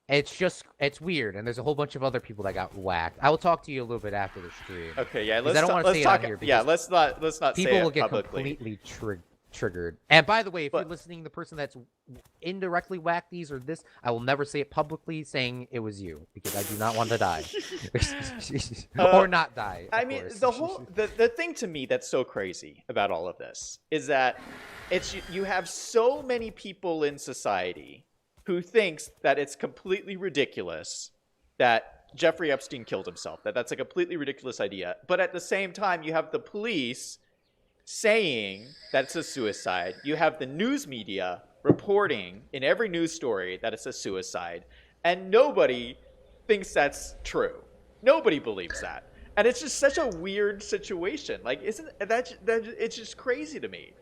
B: it's weird. And there's a whole bunch of other people that got whacked. I will talk to you a little bit after the stream.
A: Okay, yeah,
B: I don't want to say it on here.
A: Yeah, let's not
B: people
A: say it
B: will get
A: publicly.
B: completely triggered. And by the way, if you're listening, the person that's indirectly whacked these or this, I will never say it publicly saying it was you, because I do not want to die. Or not die.
A: I mean, the thing to me that's so crazy about all of this is that you have so many people in society who thinks that it's completely ridiculous that Jeffrey Epstein killed himself. That's a completely ridiculous idea. But at the same time, you have the police saying that it's a suicide. You have the news media reporting in every news story that it's a suicide. And nobody thinks that's true. Nobody believes that. And it's just such a weird situation. Like, isn't that it's just crazy to me.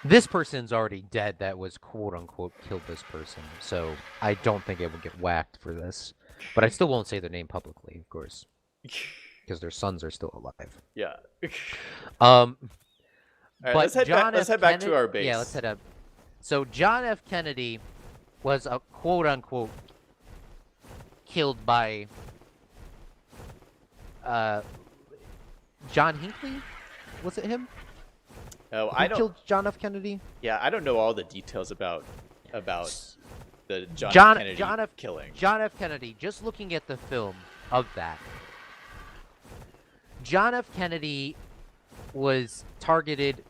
B: This person's already dead that was quote-unquote killed this person, so I don't think it would get whacked for this. But I still won't say their name publicly, of course, because their sons are still alive.
A: Yeah.
B: All
A: right,
B: but
A: let's head back to our base.
B: Yeah, let's head up. So John F. Kennedy was a quote-unquote killed by John Hinckley? Was it him?
A: Oh,
B: Who killed John F. Kennedy?
A: Yeah, I don't know all the details about the John F. Kennedy killing.
B: John F. Kennedy, just looking at the film of that. John F. Kennedy was targeted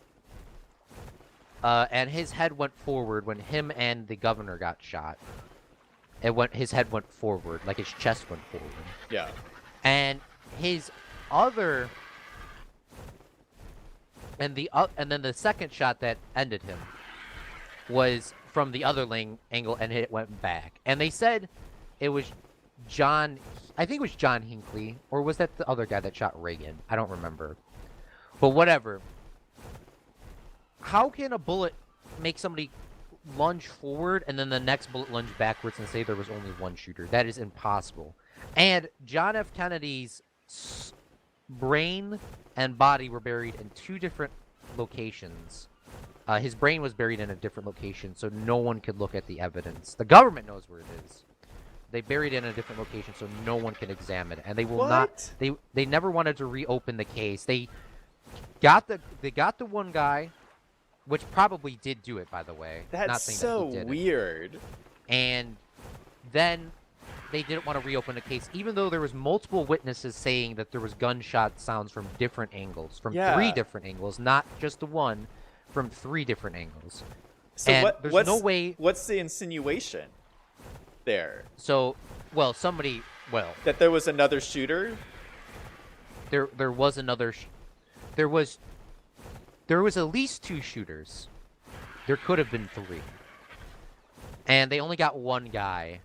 B: and his head went forward when him and the governor got shot. His head went forward, like his chest went forward.
A: Yeah.
B: And his other... And then the second shot that ended him was from the other angle, and it went back. And they said it was John... I think it was John Hinckley, or was that the other guy that shot Reagan? I don't remember. But whatever. How can a bullet make somebody lunge forward and then the next bullet lunge backwards and say there was only one shooter? That is impossible. And John F. Kennedy's brain and body were buried in two different locations. His brain was buried in a different location, so no one could look at the evidence. The government knows where it is. They buried it in a different location, so no one can examine it, and they will not. They never wanted to reopen the case. They got the one guy, which probably did do it, by the way.
A: That's
B: not saying
A: so
B: that he did
A: weird.
B: it. And then they didn't want to reopen the case, even though there was multiple witnesses saying that there was gunshot sounds from different angles, from 3 different angles, not just the one, from 3 different angles.
A: So
B: and there's no way.
A: What's the insinuation there?
B: So, well,
A: that there was another shooter.
B: There was another. There was at least 2 shooters. There could have been 3, and they only got one guy.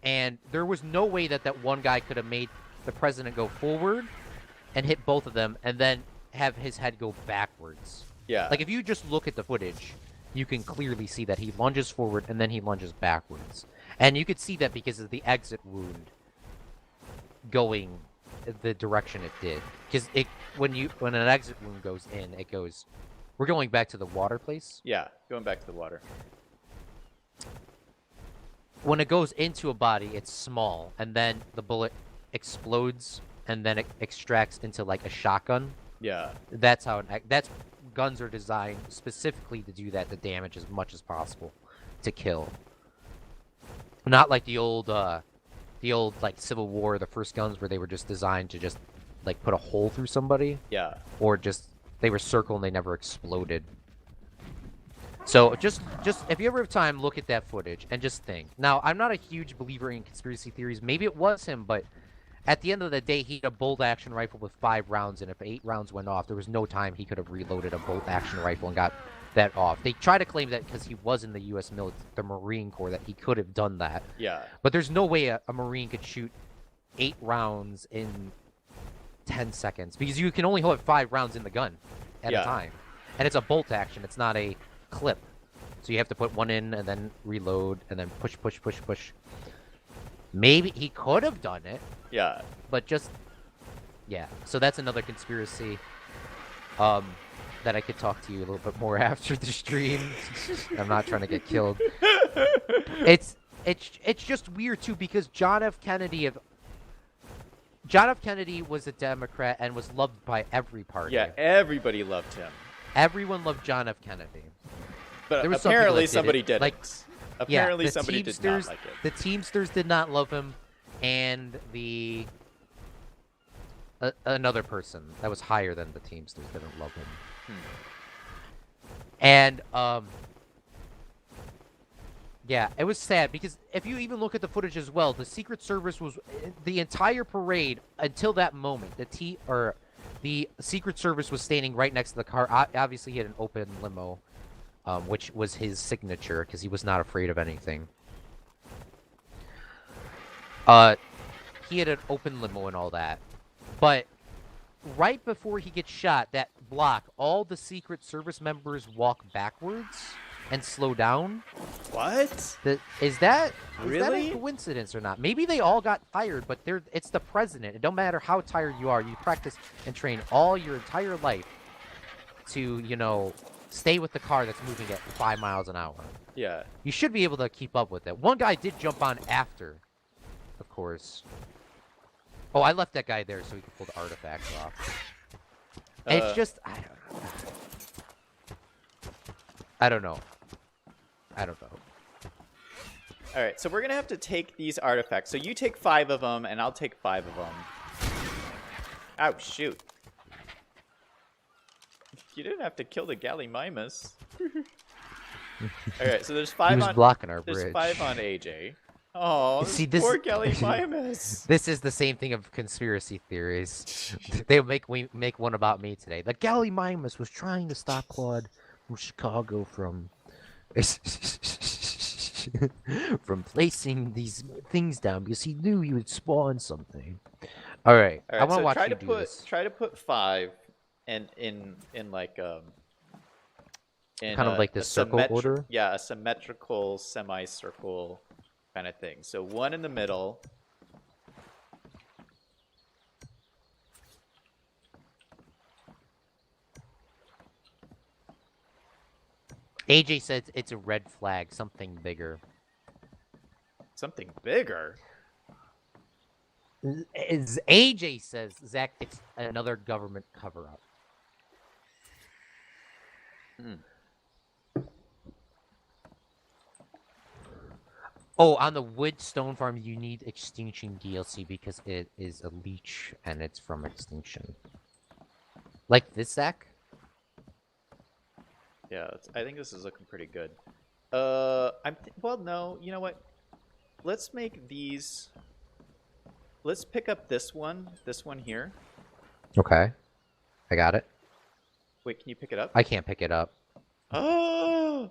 B: And there was no way that one guy could have made the president go forward and hit both of them and then have his head go backwards.
A: Yeah.
B: Like, if you just look at the footage, you can clearly see that he lunges forward and then he lunges backwards. And you could see that because of the exit wound going the direction it did. Because when an exit wound goes in, it goes... We're going back to the water place?
A: Yeah, going back to the water.
B: When it goes into a body, it's small, and then the bullet explodes, and then it extracts into, like, a shotgun.
A: Yeah.
B: That's how guns are designed specifically to do that, to damage as much as possible, to kill. Not like the old like Civil War, the first guns where they were just designed to just like put a hole through somebody.
A: Yeah.
B: Or just they were circle and they never exploded. So just if you ever have time, look at that footage and just think. Now, I'm not a huge believer in conspiracy theories. Maybe it was him, but at the end of the day, he had a bolt-action rifle with 5 rounds, and if 8 rounds went off, there was no time he could have reloaded a bolt-action rifle and got that off. They try to claim that because he was in the U.S. military, the Marine Corps, that he could have done that.
A: Yeah.
B: But there's no way a Marine could shoot 8 rounds in 10 seconds, because you can only hold 5 rounds in the gun at a time. And it's a bolt-action. It's not a clip. So you have to put one in and then reload and then push, push, push, push. Maybe he could have done it.
A: Yeah.
B: But just... Yeah. So that's another conspiracy that I could talk to you a little bit more after the stream. I'm not trying to get killed. It's just weird, too, because John F. Kennedy was a Democrat and was loved by every party.
A: Yeah, everybody loved him.
B: Everyone loved John F. Kennedy.
A: But apparently somebody didn't.
B: Like,
A: apparently
B: yeah,
A: somebody did not like it.
B: The Teamsters did not love him, and another person that was higher than the Teamsters didn't love him. And Yeah, it was sad because if you even look at the footage as well, the Secret Service was the entire parade until that moment. The Secret Service was standing right next to the car. Obviously, he had an open limo, which was his signature because he was not afraid of anything. He had an open limo and all that, but right before he gets shot, that block, all the Secret Service members walk backwards and slow down.
A: What?
B: Is that
A: Really?
B: a coincidence or not? Maybe they all got tired, but it's the president. It don't matter how tired you are. You practice and train all your entire life to, you know, stay with the car that's moving at 5 miles an hour.
A: Yeah.
B: You should be able to keep up with it. One guy did jump on after, of course. Oh, I left that guy there so he could pull the artifacts off. And it's just, I don't know.
A: All right, so we're gonna have to take these artifacts. So you take 5 of them, and I'll take 5 of them. Oh shoot! You didn't have to kill the Gallimimus. All right, so there's 5
B: He was
A: on.
B: blocking our
A: There's
B: bridge.
A: 5 on AJ. Oh,
B: See,
A: poor Gallimimus.
B: This is the same thing of conspiracy theories. They'll make one about me today. The Gallimimus was trying to stop Claude from Chicago from placing these things down because he knew he would spawn something. All right,
A: All
B: I
A: right,
B: want to
A: so
B: watch
A: try
B: you
A: to
B: do
A: put
B: this.
A: try to put 5 in like in
B: Kind of like this circle order?
A: Yeah, a symmetrical semicircle kind of thing. So 1 in the middle.
B: AJ says it's a red flag, something bigger.
A: Something bigger.
B: As AJ says, Zach, it's another government cover-up. Oh, on the wood stone farm, you need Extinction DLC because it is a leech and it's from Extinction. Like this, Zach?
A: Yeah, I think this is looking pretty good. Well, no, you know what? Let's make these. Let's pick up this one here.
B: Okay. I got it.
A: Wait, can you pick it up?
B: I can't pick it up.
A: Oh!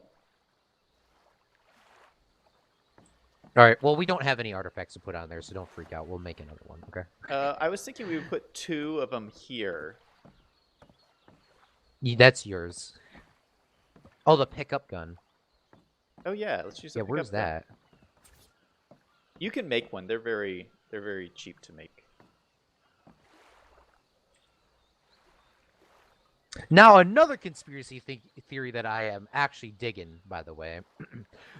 B: All right. Well, we don't have any artifacts to put on there, so don't freak out. We'll make another one. Okay.
A: I was thinking we would put 2 of them here.
B: That's yours. Oh, the pickup gun.
A: Oh yeah, let's use the
B: Yeah, where's
A: pickup gun.
B: that?
A: You can make one. They're very cheap to make.
B: Now, another conspiracy theory that I am actually digging, by the way.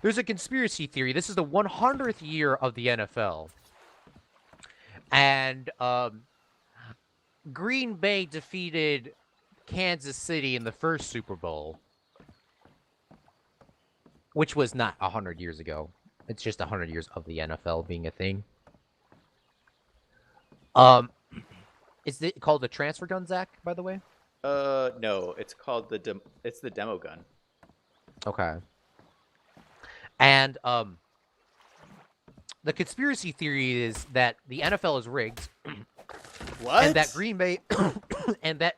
B: There's a conspiracy theory. This is the 100th year of the NFL. And Green Bay defeated Kansas City in the first Super Bowl. Which was not 100 years ago. It's just 100 years of the NFL being a thing. Is it called the transfer gun, Zach, by the way?
A: No, it's called the demo gun.
B: Okay. And the conspiracy theory is that the NFL is rigged.
A: What?
B: And that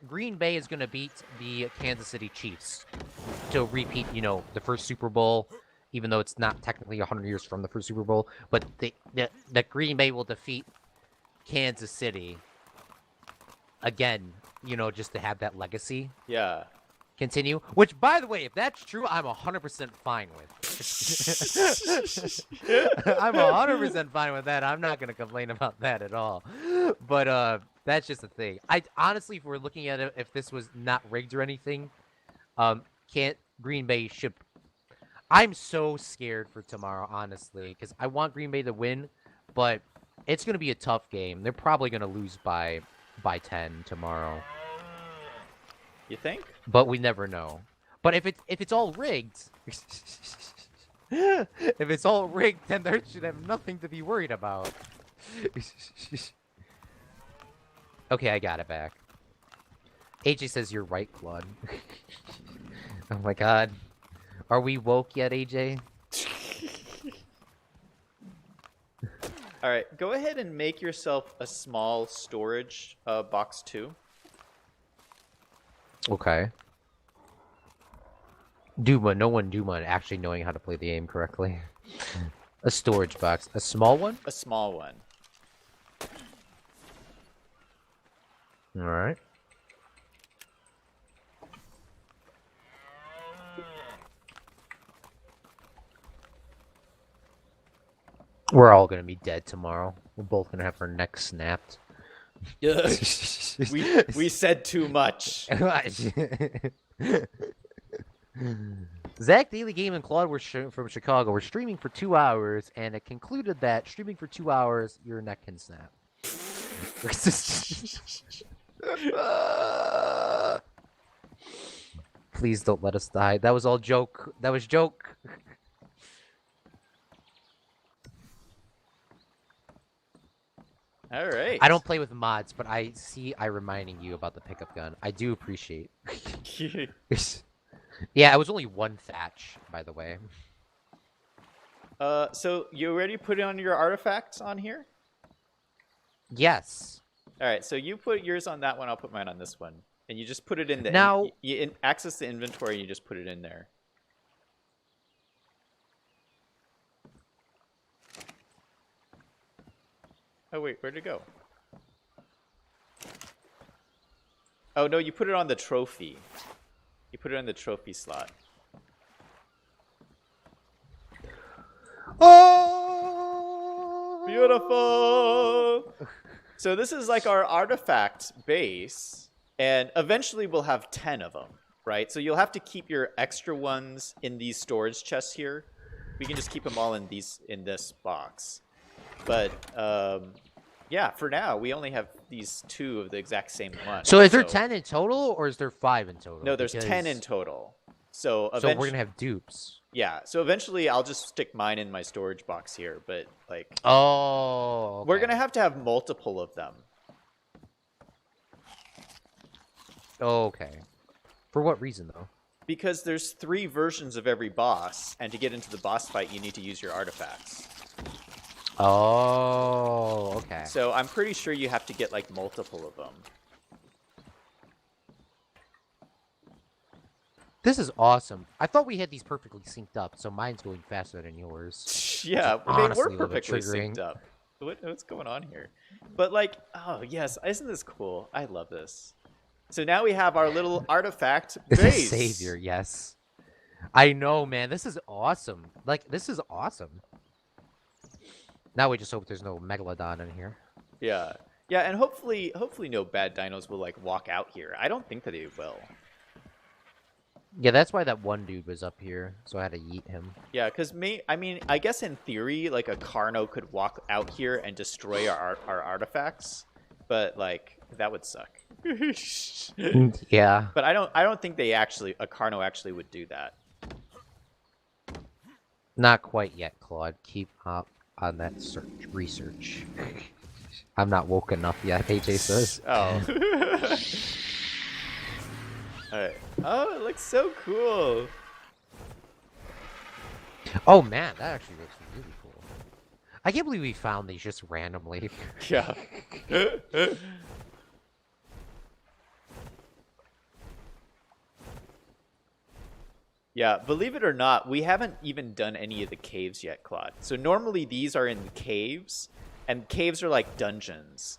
B: Green Bay is going to beat the Kansas City Chiefs to repeat, you know, the first Super Bowl, even though it's not technically 100 years from the first Super Bowl, but that Green Bay will defeat Kansas City again, you know, just to have that legacy
A: Yeah.
B: continue. Which, by the way, if that's true, I'm 100% fine with. I'm 100% fine with that. I'm not going to complain about that at all. But that's just the thing. I honestly, if we're looking at it, if this was not rigged or anything, Green Bay should. I'm so scared for tomorrow, honestly, because I want Green Bay to win, but it's going to be a tough game. They're probably going to lose by 10 tomorrow.
A: You think?
B: But we never know. But if it's all rigged, if it's all rigged, then there should have nothing to be worried about. Okay, I got it back. AJ says you're right, Claude. Oh my god. Are we woke yet, AJ?
A: All right, go ahead and make yourself a small storage box too.
B: Okay. Duma, no one Duma actually knowing how to play the game correctly. A storage box. A small one?
A: A small one.
B: Alright. We're all gonna be dead tomorrow. We're both gonna have our necks snapped.
A: we said too much.
B: Zach, Daily Game, and Claude were from Chicago. We're streaming for 2 hours, and it concluded that streaming for 2 hours, your neck can snap. Please don't let us die. That was all joke. That was joke.
A: All right.
B: I don't play with mods, but I reminding you about the pickup gun. I do appreciate. Yeah, it was only one thatch, by the way.
A: So you already put on your artifacts on here?
B: Yes.
A: All right, so you put yours on that one, I'll put mine on this one. And you just put it in the...
B: Now...
A: You access the inventory and you just put it in there. Oh, wait, where'd it go? Oh, no, you put it on the trophy. You put it on the trophy slot.
B: Oh!
A: Beautiful! So this is like our artifact base, and eventually we'll have 10 of them, right? So you'll have to keep your extra ones in these storage chests here. We can just keep them all in this box. But yeah, for now we only have these 2 of the exact same one.
B: So is there 10 in total, or is there 5 in total?
A: No, there's 10 in total. So
B: we're gonna have dupes.
A: Yeah. So eventually I'll just stick mine in my storage box here, but like.
B: Oh. Okay.
A: We're gonna have to have multiple of them.
B: Okay. For what reason though?
A: Because there's 3 versions of every boss, and to get into the boss fight, you need to use your artifacts.
B: Oh, okay.
A: So I'm pretty sure you have to get like multiple of them.
B: This is awesome. I thought we had these perfectly synced up, so mine's going faster than yours.
A: Yeah, they
B: honestly
A: were
B: a little bit
A: perfectly
B: triggering.
A: synced up. What's going on here? But like, oh yes, isn't this cool? I love this. So now we have our little artifact base.
B: Savior, yes. I know, man. This is awesome. Like, this is awesome. Now we just hope there's no Megalodon in here.
A: Yeah. Yeah, and hopefully no bad dinos will like walk out here. I don't think that they will.
B: Yeah, that's why that one dude was up here, so I had to yeet him.
A: Yeah, because I guess in theory, like a Carno could walk out here and destroy our artifacts, but like that would suck.
B: Yeah.
A: But I don't think a Carno actually would do that.
B: Not quite yet, Claude. Keep up on that research. I'm not woke enough yet, AJ says.
A: Oh. Alright. Oh, it looks so cool.
B: Oh man, that actually looks really cool. I can't believe we found these just randomly.
A: Yeah. Yeah, believe it or not, we haven't even done any of the caves yet, Claude. So normally these are in the caves, and caves are like dungeons.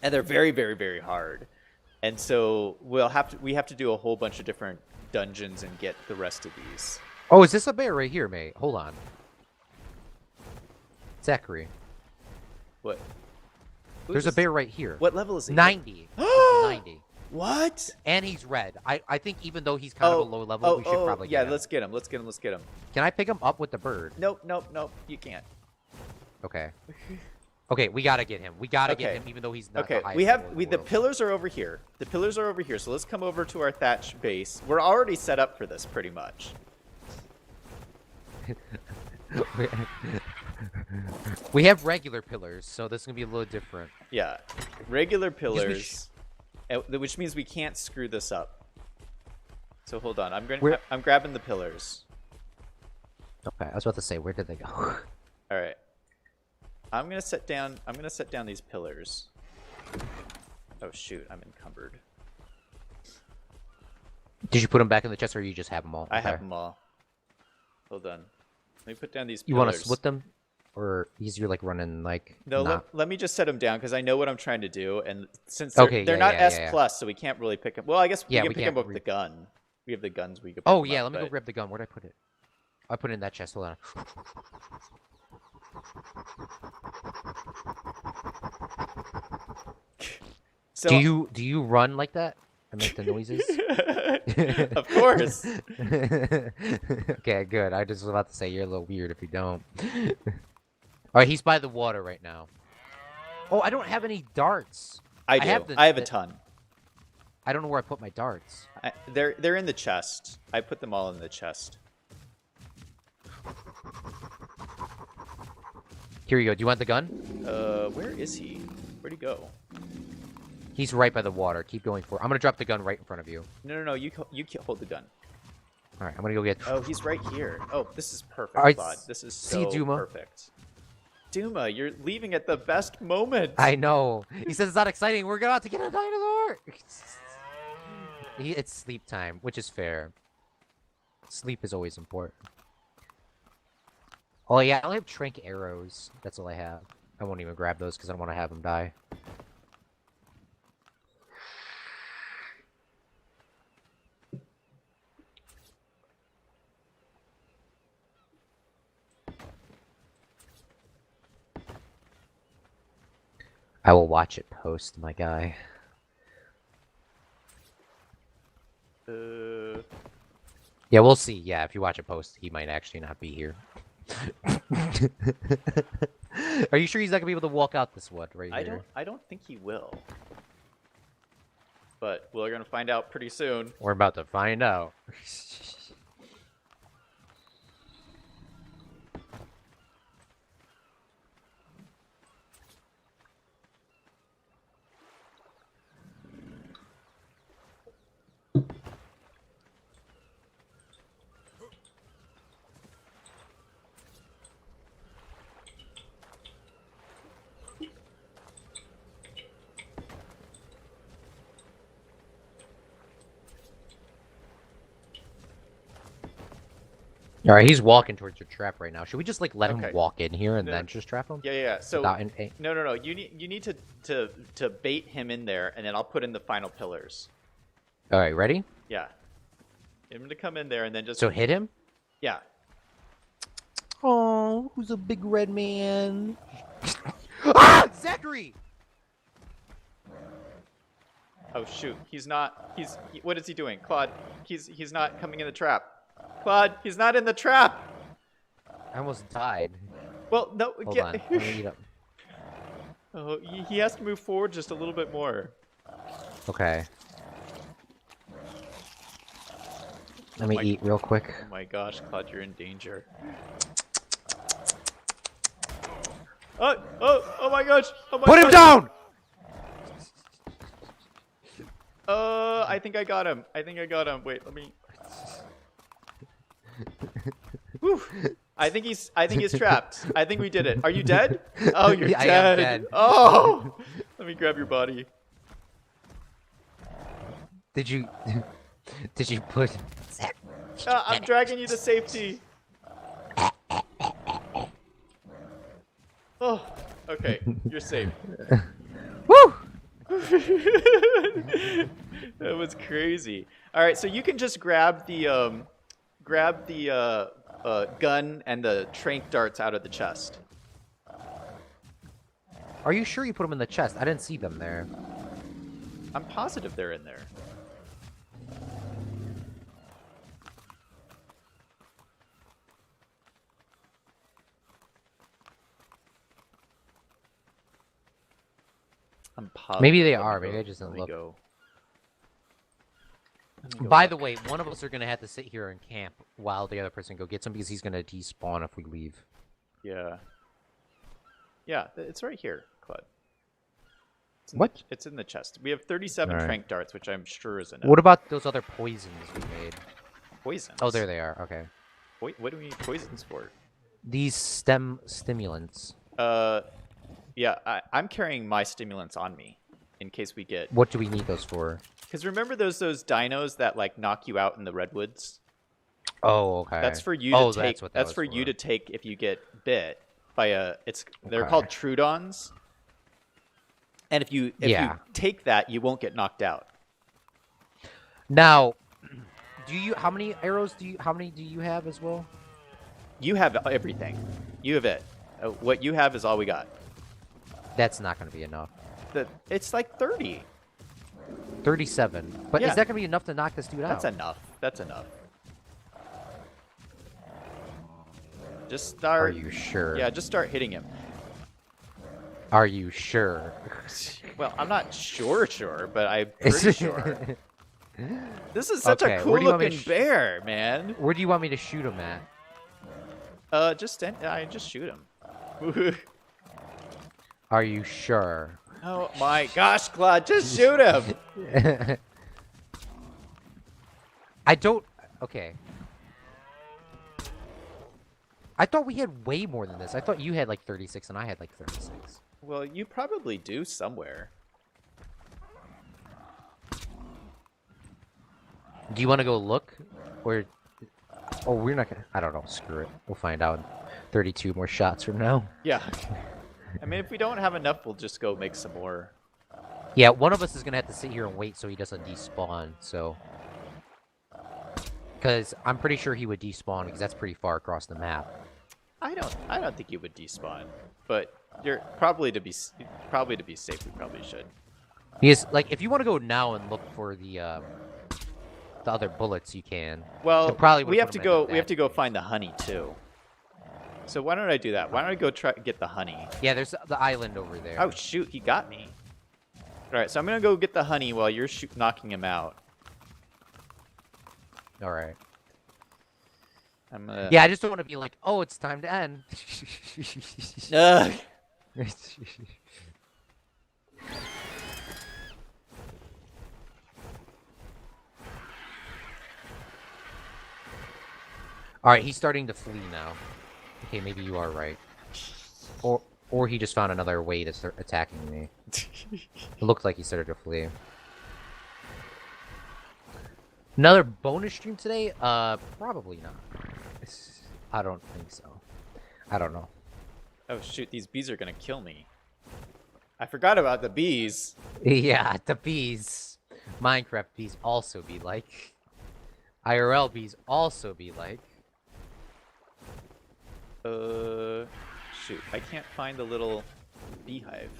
A: And they're very, very, very hard. And so we have to do a whole bunch of different dungeons and get the rest of these.
B: Oh, is this a bear right here, mate? Hold on. Zachary.
A: What?
B: There's a bear right here.
A: What level is he?
B: 90. 90.
A: What?
B: And he's red. I think even though he's kind of a low level, we should probably get him.
A: Let's get him. Let's get him. Let's get him.
B: Can I pick him up with the bird?
A: Nope. You can't.
B: Okay. Okay, we gotta get him. We gotta get
A: Okay.
B: him, even though he's not
A: Okay,
B: the highest level in
A: the
B: world.
A: pillars are over here. The pillars are over here. So let's come over to our thatch base. We're already set up for this pretty much.
B: We have regular pillars, so this is gonna be a little different.
A: Yeah, regular pillars, which means we can't screw this up. So hold on, I'm grabbing the pillars.
B: Okay, I was about to say, where did they go?
A: All right, I'm gonna set down these pillars. Oh shoot, I'm encumbered.
B: Did you put them back in the chest, or you just have them all?
A: I have them all. Hold on. Let me put down these pillars.
B: You want to split them, or you're like running like?
A: No, let me just set them down because I know what I'm trying to do, and since they're not S plus, so we can't really pick them. Well, I guess we can pick them up with the gun. We have the guns we could.
B: Oh yeah, let me go grab the gun. Where'd I put it? I put it in that chest. Hold on.
A: So,
B: do you run like that? I make the noises.
A: Of course.
B: Okay, good. I just was about to say you're a little weird if you don't. All right, he's by the water right now. Oh, I don't have any darts.
A: I do. I have a ton.
B: I don't know where I put my darts.
A: They're in the chest. I put them all in the chest.
B: Here you go. Do you want the gun?
A: Where is he? Where'd he go?
B: He's right by the water. Keep going for it. I'm gonna drop the gun right in front of you.
A: No. You hold the gun.
B: All right, I'm gonna go get.
A: Oh, he's right here. Oh, this is perfect,
B: right,
A: Claude. This is so perfect. Duma, you're leaving at the best moment.
B: I know. He says it's not exciting. We're about to get a dinosaur. It's sleep time, which is fair. Sleep is always important. Oh yeah, I only have trank arrows. That's all I have. I won't even grab those because I don't want to have them die. I will watch it post, my guy. Yeah, we'll see. Yeah, if you watch it post, he might actually not be here. Are you sure he's not gonna be able to walk out this wood right here?
A: I don't think he will. But we're gonna find out pretty soon.
B: We're about to find out. All right, he's walking towards your trap right now. Should we just like let him walk in here and then just trap him?
A: Yeah. So no. You need to bait him in there, and then I'll put in the final pillars.
B: All right, ready?
A: Yeah. Get him to come in there, and then just
B: hit him.
A: Yeah.
B: Oh, who's a big red man? Ah, Zachary!
A: Oh shoot, he's not. What is he doing, Claude? He's not coming in the trap. Claude, he's not in the trap.
B: I almost died.
A: Well, no.
B: Hold on. Let me eat up.
A: Oh, he has to move forward just a little bit more.
B: Okay. Let me eat real quick.
A: Oh my gosh, Claude, you're in danger. Oh my gosh! Oh my
B: Put him down!
A: I think I got him. Wait, let me. Whew. I think he's trapped. I think we did it. Are you dead? Oh, you're dead.
B: I am dead.
A: Oh, let me grab your body.
B: Did you put?
A: I'm dragging you to safety. Oh, okay. You're safe.
B: Woo!
A: That was crazy. All right, so you can just grab the gun and the trank darts out of the chest.
B: Are you sure you put them in the chest? I didn't see them there.
A: I'm positive they're in there. I'm positive.
B: Maybe they are. Maybe I just didn't look. By the way, one of us are going to have to sit here and camp while the other person go get some because he's going to despawn if we leave.
A: Yeah. Yeah, it's right here, Claude.
B: What?
A: It's in the chest. We have 37 trank darts, which I'm sure is enough.
B: What about those other poisons we made?
A: Poisons?
B: Oh, there they are. Okay.
A: What do we need poisons for?
B: These stimulants.
A: Yeah, I'm carrying my stimulants on me in case we get.
B: What do we need those for?
A: Because remember those dinos that like knock you out in the redwoods?
B: Oh, okay.
A: That's for you to
B: Oh,
A: take.
B: that's what that
A: That's
B: was
A: for you to take if you get bit by a. They're
B: Okay.
A: called Trudons. And if you take that, you won't get knocked out.
B: Now, how many arrows do you have as well?
A: You have everything. You have it. What you have is all we got.
B: That's not going to be enough.
A: It's like 30.
B: 37. But
A: Yeah.
B: is that going to be enough to knock this dude out?
A: That's enough. That's enough. Just start.
B: Are you sure?
A: Yeah, just start hitting him.
B: Are you sure?
A: Well, I'm not sure, but I'm pretty sure. This is such a
B: Okay,
A: cool looking bear, man.
B: Where do you want me to shoot him at?
A: Just shoot him.
B: Are you sure?
A: Oh my gosh, Claude, just shoot him.
B: Okay. I thought we had way more than this. I thought you had like 36 and I had like 36.
A: Well, you probably do somewhere.
B: Do you want to go look? Or... Oh, we're not gonna... I don't know. Screw it. We'll find out 32 more shots from now.
A: Yeah. I mean, if we don't have enough, we'll just go make some more.
B: Yeah, one of us is going to have to sit here and wait so he doesn't despawn, so... Because I'm pretty sure he would despawn, because that's pretty far across the map.
A: I don't think you would despawn, but you're probably to be safe. We probably should.
B: Because, like, if you want to go now and look for the other bullets, you can.
A: Well,
B: probably
A: we have to go. We have to go find the honey too. So why don't I do that? Why don't I go try get the honey?
B: Yeah, there's the island over there.
A: Oh shoot, he got me. All right, so I'm gonna go get the honey while you're knocking him out.
B: All right.
A: I'm gonna...
B: Yeah, I just don't want to be like, oh, it's time to end.
A: Ugh.
B: All right, he's starting to flee now. Okay, maybe you are right. Or he just found another way to start attacking me. It looked like he started to flee. Another bonus stream today? Probably not. I don't think so. I don't know.
A: Oh shoot, these bees are gonna kill me. I forgot about the bees.
B: Yeah, the bees. Minecraft bees also be like. IRL bees also be like.
A: Shoot, I can't find the little beehive.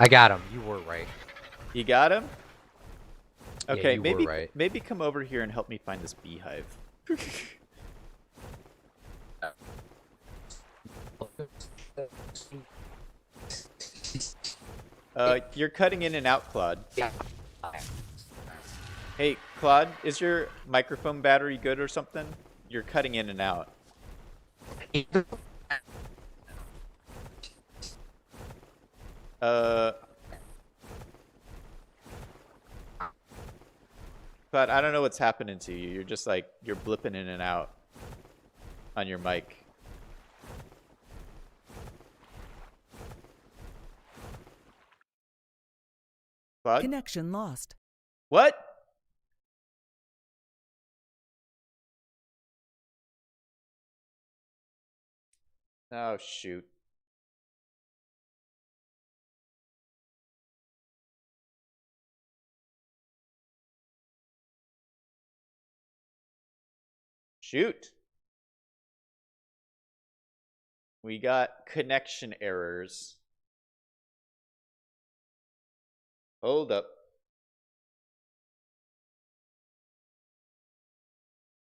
B: I got him. You were right.
A: You got him? Okay,
B: you were right.
A: maybe come over here and help me find this beehive. You're cutting in and out, Claude. Hey, Claude, is your microphone battery good or something? You're cutting in and out. Claude, I don't know what's happening to you. You're just like, you're blipping in and out on your mic. Claude?
D: Connection lost.
A: What? Oh, shoot. Shoot. We got connection errors. Hold up.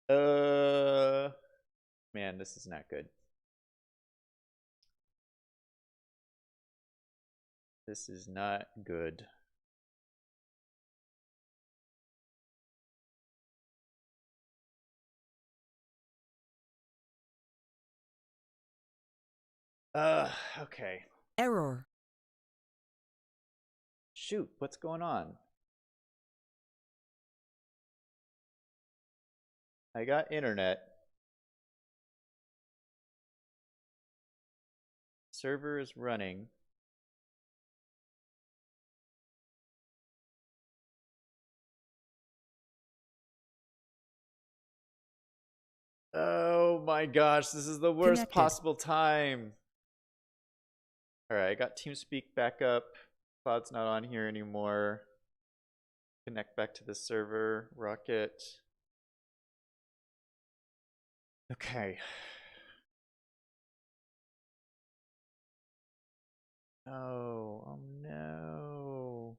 A: Man, this is not good. This is not good. Okay.
D: Error.
A: Shoot, what's going on? I got internet. Server is running. Oh my gosh, this is the worst
D: Connected.
A: possible time. Alright, I got TeamSpeak back up. Cloud's not on here anymore. Connect back to the server. Rocket. Okay. Oh no.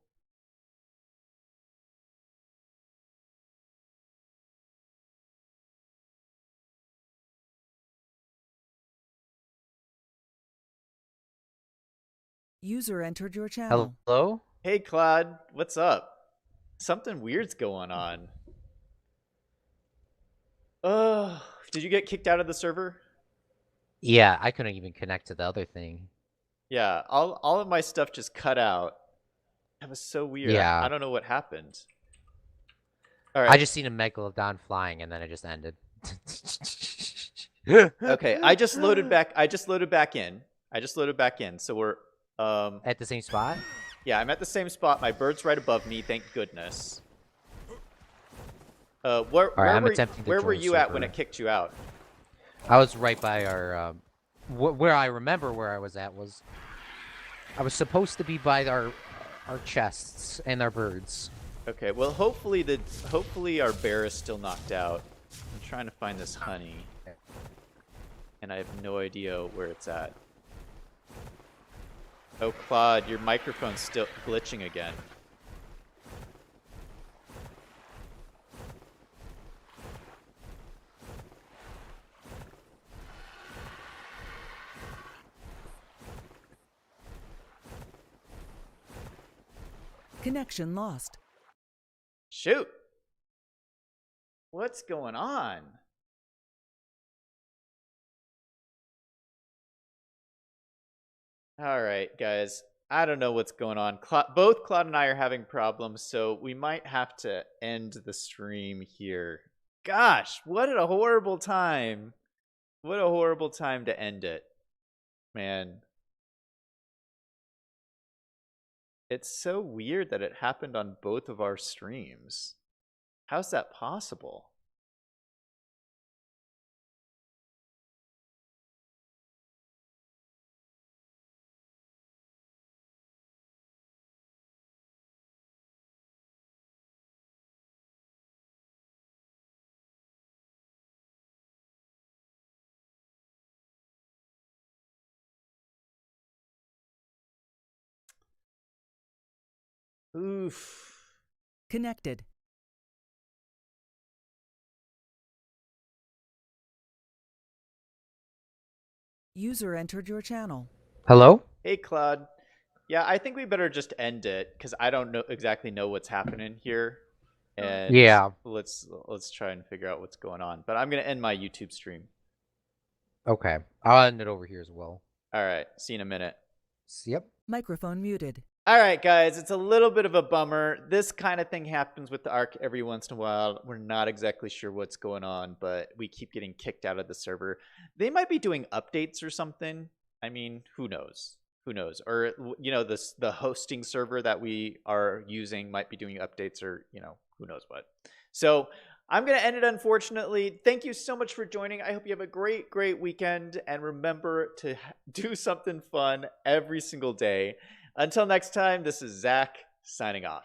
D: User entered your channel.
B: Hello?
A: Hey Claude, what's up? Something weird's going on. Oh, did you get kicked out of the server?
B: Yeah, I couldn't even connect to the other thing.
A: Yeah, all of my stuff just cut out. That was so weird.
B: Yeah.
A: I don't know what happened. All right.
B: I just seen a megalodon flying and then it just ended.
A: Okay, I just loaded back in. So we're
B: At the same spot?
A: yeah, I'm at the same spot. My bird's right above me, thank goodness. Where
B: I'm
A: were,
B: attempting to
A: where were
B: join
A: you at
B: server.
A: when it kicked you out?
B: I was right by our where I remember where I was at was I was supposed to be by our chests and our birds.
A: Okay, well hopefully our bear is still knocked out. I'm trying to find this honey. And I have no idea where it's at. Oh, Claude, your microphone's still glitching again.
D: Connection lost.
A: Shoot! What's going on? All right, guys. I don't know what's going on. Both Claude and I are having problems, so we might have to end the stream here. Gosh, what a horrible time. What a horrible time to end it. Man. It's so weird that it happened on both of our streams. How's that possible? Oof.
D: Connected. User entered your channel.
B: Hello?
A: Hey, Claude. Yeah, I think we better just end it because I don't exactly know what's happening here, and
B: Yeah.
A: let's try and figure out what's going on. But I'm gonna end my YouTube stream.
B: Okay. I'll end it over here as well.
A: All right, see you in a minute.
B: Yep.
D: Microphone muted.
A: All right, guys, it's a little bit of a bummer. This kind of thing happens with the Ark every once in a while. We're not exactly sure what's going on, but we keep getting kicked out of the server. They might be doing updates or something. I mean, who knows? Who knows? Or, you know, the hosting server that we are using might be doing updates or, you know, who knows what. So I'm going to end it, unfortunately. Thank you so much for joining. I hope you have a great, great weekend. And remember to do something fun every single day. Until next time, this is Zach signing off.